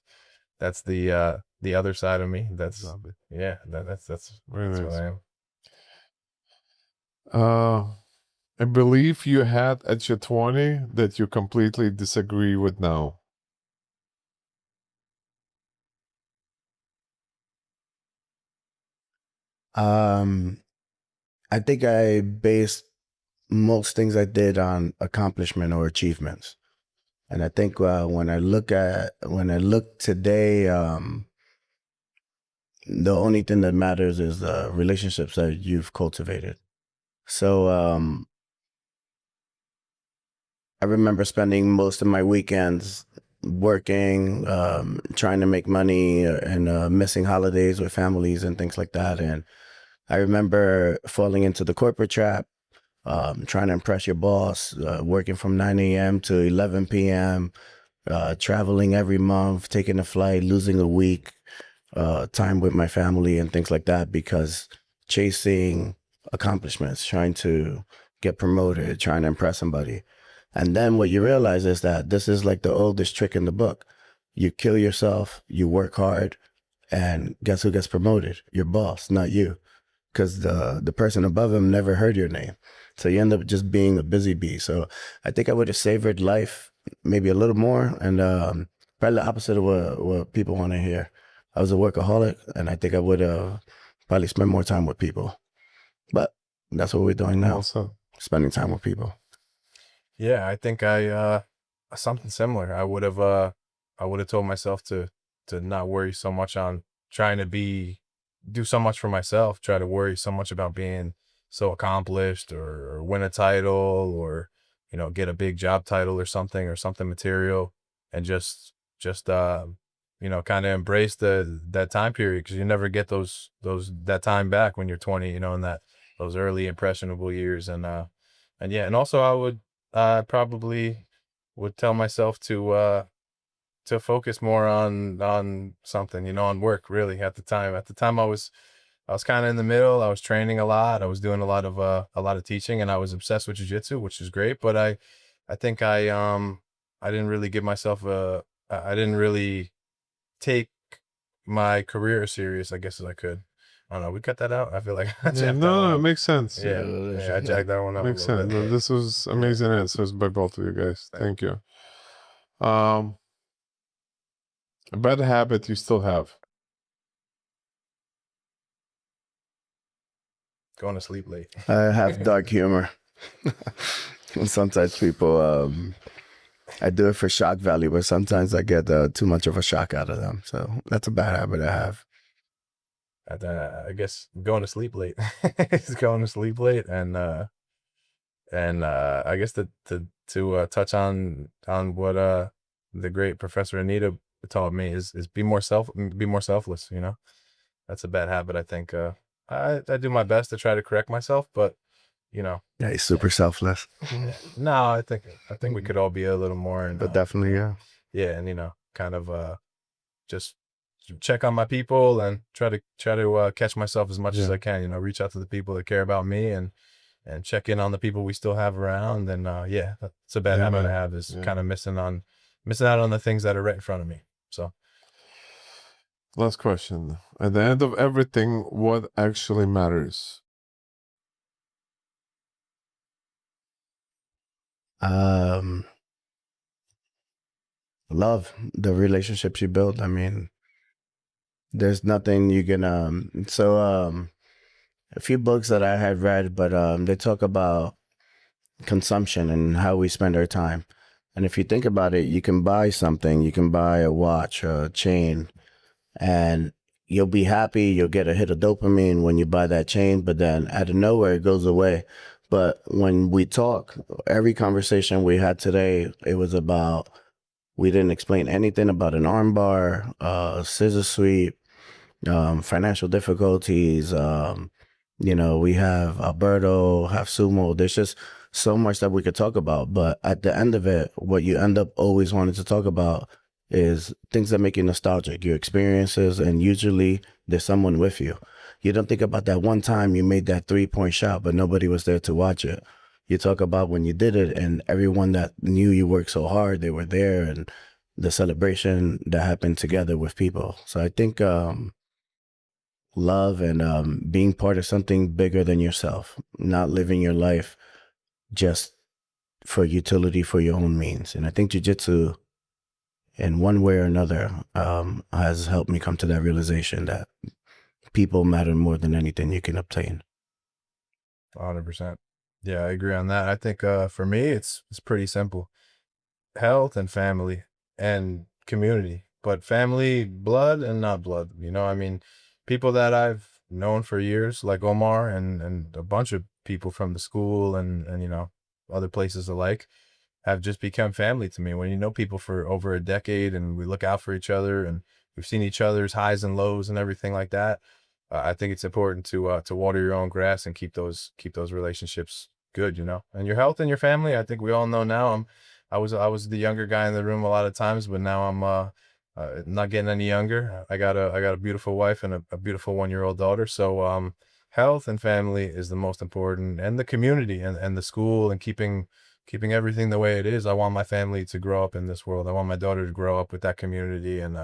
the other side of me. That's Very that's nice. what I am. I believe you had at your 20 that you completely disagree with now. I think I based most things I did on accomplishment or achievements. And I think when I look today, the only thing that matters is the relationships that you've cultivated. So I remember spending most of my weekends working, trying to make money, and missing holidays with families and things like that. And I remember falling into the corporate trap, trying to impress your boss, working from 9 a.m. to 11 p.m., traveling every month, taking a flight, losing a week, time with my family and things like that because chasing accomplishments, trying to get promoted, trying to impress somebody. And then what you realize is that this is like the oldest trick in the book. You kill yourself, you work hard, and guess who gets promoted? Your boss, not you. Because the person above him never heard your name. So you end up just being a busy bee. So I think I would have savored life maybe a little more, and probably the opposite of what people want to hear. I was a workaholic, and I think I would have probably spent more time with people. But that's what we're doing now, Also, spending time with people. Yeah, I think I something similar. I would have told myself to not worry so much on trying to do so much for myself, try to worry so much about being so accomplished or win a title or get a big job title or something material, and just kind of embrace that time period, because you never get that time back when you're 20, in those early impressionable years. And yeah, and also I would probably would tell myself to focus more on something, on work. Really, at the time I was kind of in the middle. I was training a lot. I was doing a lot of teaching, and I was obsessed with jiu-jitsu, which is great. But I think I didn't really give myself I didn't really take my career as serious, I guess, as I could. I don't know. We cut that out. I feel like I jacked that one no, it up. makes sense. Yeah, I jacked that one up. Makes a little sense. bit, but- This was amazing answers by both of you guys. Thank you. A bad habit you still have. Going to sleep late. I have dark humor. And sometimes people, I do it for shock value, but sometimes I get too much of a shock out of them. So that's a bad habit I have. I guess going to sleep late. It's going to sleep late, and And I guess to touch on what the great Professor Anita taught me is be more selfless. You know, that's a bad habit. I think I do my best to try to correct myself, but you know, Yeah, he's super selfless. no, I think we could all be a little more, and But definitely, yeah. yeah, and kind of just check on my people and try to catch myself as much as I can. You know, reach out to the people that care about me and check in on the people we still have around. And yeah, that's a bad habit I have, is kind of missing out on the things that are right in front of me. So Last question. At the end of everything, what actually matters? Love, the relationships you build. I mean, there's nothing you can a few books that I had read, but they talk about consumption and how we spend our time. And if you think about it, you can buy something, you can buy a watch, a chain, and you'll be happy, you'll get a hit of dopamine when you buy that chain, but then out of nowhere it goes away. But when we talk, every conversation we had today, it was about, we didn't explain anything about an arm bar, scissor sweep, financial difficulties. We have Alberto, have sumo. There's just so much that we could talk about. But at the end of it, what you end up always wanting to talk about is things that make you nostalgic, your experiences, and usually there's someone with you. You don't think about that one time you made that 3-point shot, but nobody was there to watch it. You talk about when you did it and everyone that knew you worked so hard, they were there, and the celebration that happened together with people. So I think love and being part of something bigger than yourself, not living your life just for utility, for your own means. And I think jiu-jitsu, in one way or another, has helped me come to that realization that people matter more than anything you can obtain. 100%. Yeah, I agree on that. I think for me, it's pretty simple: health and family and community. But family, blood and not blood. You know, I mean, people that I've known for years, like Omar and a bunch of people from the school and other places alike, have just become family to me. When you know people for over a decade and we look out for each other and we've seen each other's highs and lows and everything like that, I think it's important to water your own grass and keep those relationships good, and your health and your family. I think we all know now. I was the younger guy in the room a lot of times, but now I'm not getting any younger. I got a beautiful wife and a beautiful 1-year-old daughter. So health and family is the most important, and the community and the school, and keeping everything the way it is. I want my family to grow up in this world. I want my daughter to grow up with that community, and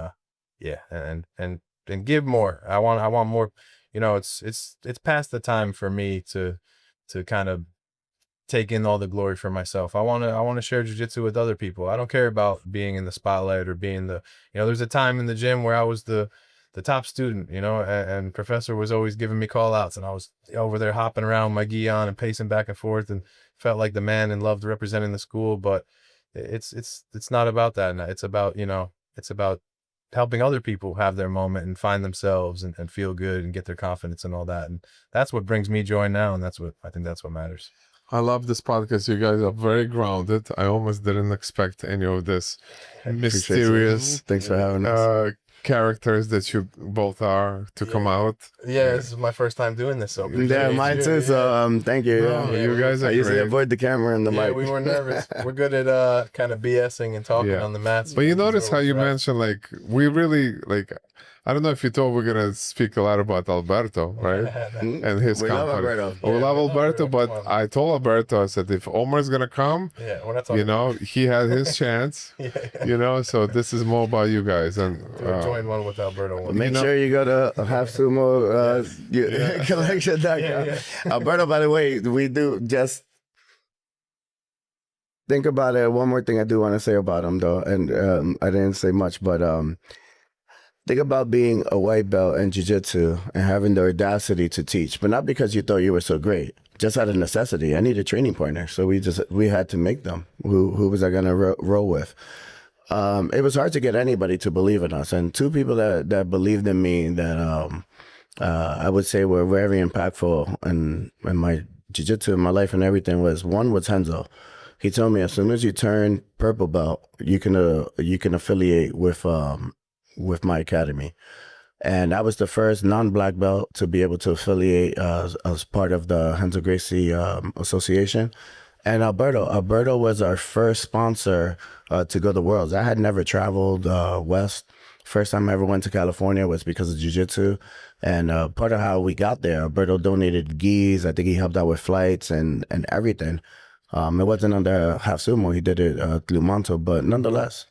and give more. I want more. It's past the time for me to kind of take in all the glory for myself. I want to share jiu-jitsu with other people. I don't care about being in the spotlight or being there's a time in the gym where I was the top student, and professor was always giving me call outs, and I was over there hopping around my gi on and pacing back and forth and felt like the man and loved representing the school. But it's not about that. And it's about, it's about helping other people have their moment and find themselves and feel good and get their confidence and all that. And that's what brings me joy now. And I think that's what matters. I love this podcast. You guys are very grounded. I almost didn't expect any of this mysterious. Thanks for having us. Characters that you both are to come out. Yeah, this is my first time doing this. So yeah, mine too. So thank you. No, you guys are I usually great. avoid the camera and the mic. We were nervous. We're good at kind of BSing and talking on the mats. But you notice how you mentioned, like, we really, like, I don't know if you thought we're gonna speak a lot about Alberto, right? And his we company. love Alberto. We love Alberto, but I told Alberto, I said, if Omar's gonna come, we're not talking he had his chance. So this is more about you guys. And join one with Alberto. Make sure you go to Half Sumo collection.com. Yeah. Alberto, by the way, we do just think about it. One more thing I do want to say about him, though, and I didn't say much, but think about being a white belt in jiu-jitsu and having the audacity to teach, but not because you thought you were so great, just out of necessity. I need a training partner, so we had to make them. Who was I going to roll with? It was hard to get anybody to believe in us, and two people that believed in me that I would say were very impactful in my jiu-jitsu in my life and everything was Renzo. He told me as soon as you turn purple belt, you can affiliate with my academy. And I was the first non-black belt to be able to affiliate as part of the Renzo Gracie Association. And Alberto was our first sponsor to go to Worlds. I had never traveled west. First time I ever went to California was because of jiu-jitsu. And part of how we got there, Alberto donated gis. I think he helped out with flights and everything. It wasn't under half sumo. He did it through Monto, but nonetheless,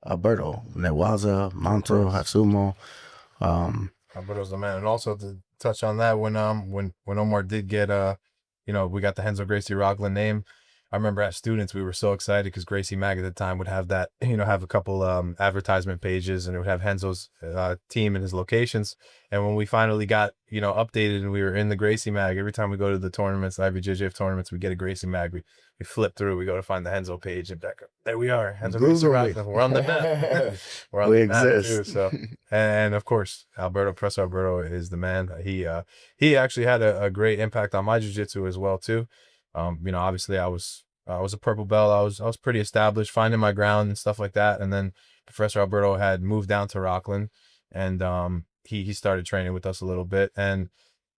Alberto, Newaza, Monto, half sumo. Alberto's the man. And also to touch on that, when Omar did get we got the Renzo Gracie Rockland name. I remember as students, we were so excited because Gracie Mag at the time would have that, have a couple advertisement pages, and it would have Renzo's team and his locations. And when we finally got, updated and we were in the Gracie Mag, every time we go to the tournaments, the IBJJF tournaments, we get a Gracie Mag. We flip through, we go to find the Renzo page, and back up. There we are, Renzo Gracie Rockland. We're on the map. We're on We the map exist. too. So, and of course, Professor Alberto is the man. He actually had a great impact on my jiu-jitsu as well too. Obviously I was a purple belt. I was pretty established, finding my ground and stuff like that. And then Professor Alberto had moved down to Rockland, and he started training with us a little bit. And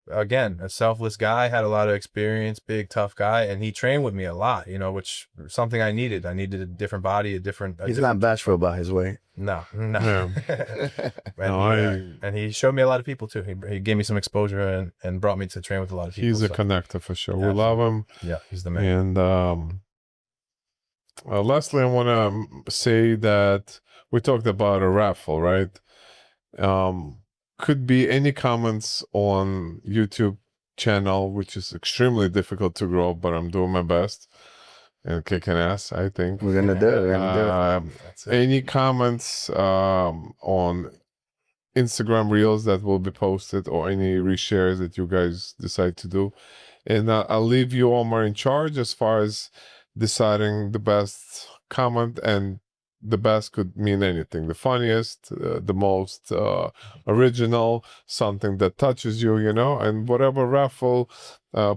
again, a selfless guy, had a lot of experience, big, tough guy. And he trained with me a lot, which was something I needed. I needed a different body, He's not bashful about his weight. No. Yeah. And he showed me a lot of people too. He gave me some exposure and brought me to train with a lot of people. He's a connector for sure. We love him. Yeah, he's the man. And lastly, I want to say that we talked about a raffle, right? Could be any comments on YouTube channel, which is extremely difficult to grow, but I'm doing my best and kicking ass, I think. We're gonna do it. That's it. Any comments on Instagram reels that will be posted, or any reshares that you guys decide to do? And I'll leave you, Omar, in charge as far as deciding the best comment. And the best could mean anything: the funniest, the most original, something that touches you, and whatever raffle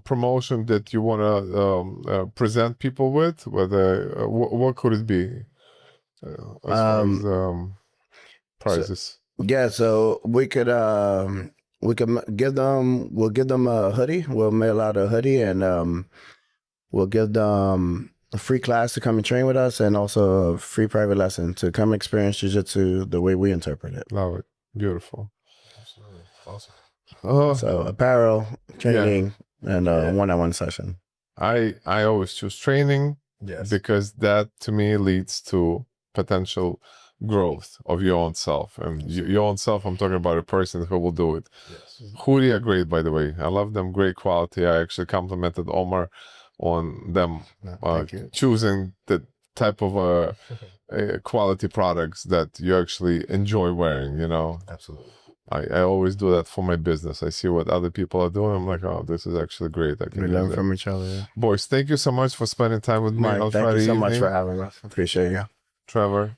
promotion that you want to present people with, whether what could it be as far as prizes? So we could give them, we'll give them a hoodie. We'll mail out a hoodie, and we'll give them a free class to come and train with us, and also a free private lesson to come experience jiu-jitsu the way we interpret it. Love it. Beautiful. Absolutely. Awesome. So apparel, training, and one-on-one session. I always choose training, Yes. because that to me leads to potential growth of your own self. And your own self, I'm talking about a person who will do it. Yes. Hoodie are great, by the way. I love them. Great quality. I actually complimented Omar on them Thank you. choosing the type of quality products that you actually enjoy wearing. Absolutely. I always do that for my business. I see what other people are doing. I'm like, oh, this is actually great. I can We use learn that. from each other. Yeah. Boys, thank you so much for spending time with me Mike, on thank Friday you so much evening. for having us. Appreciate you. Trevor.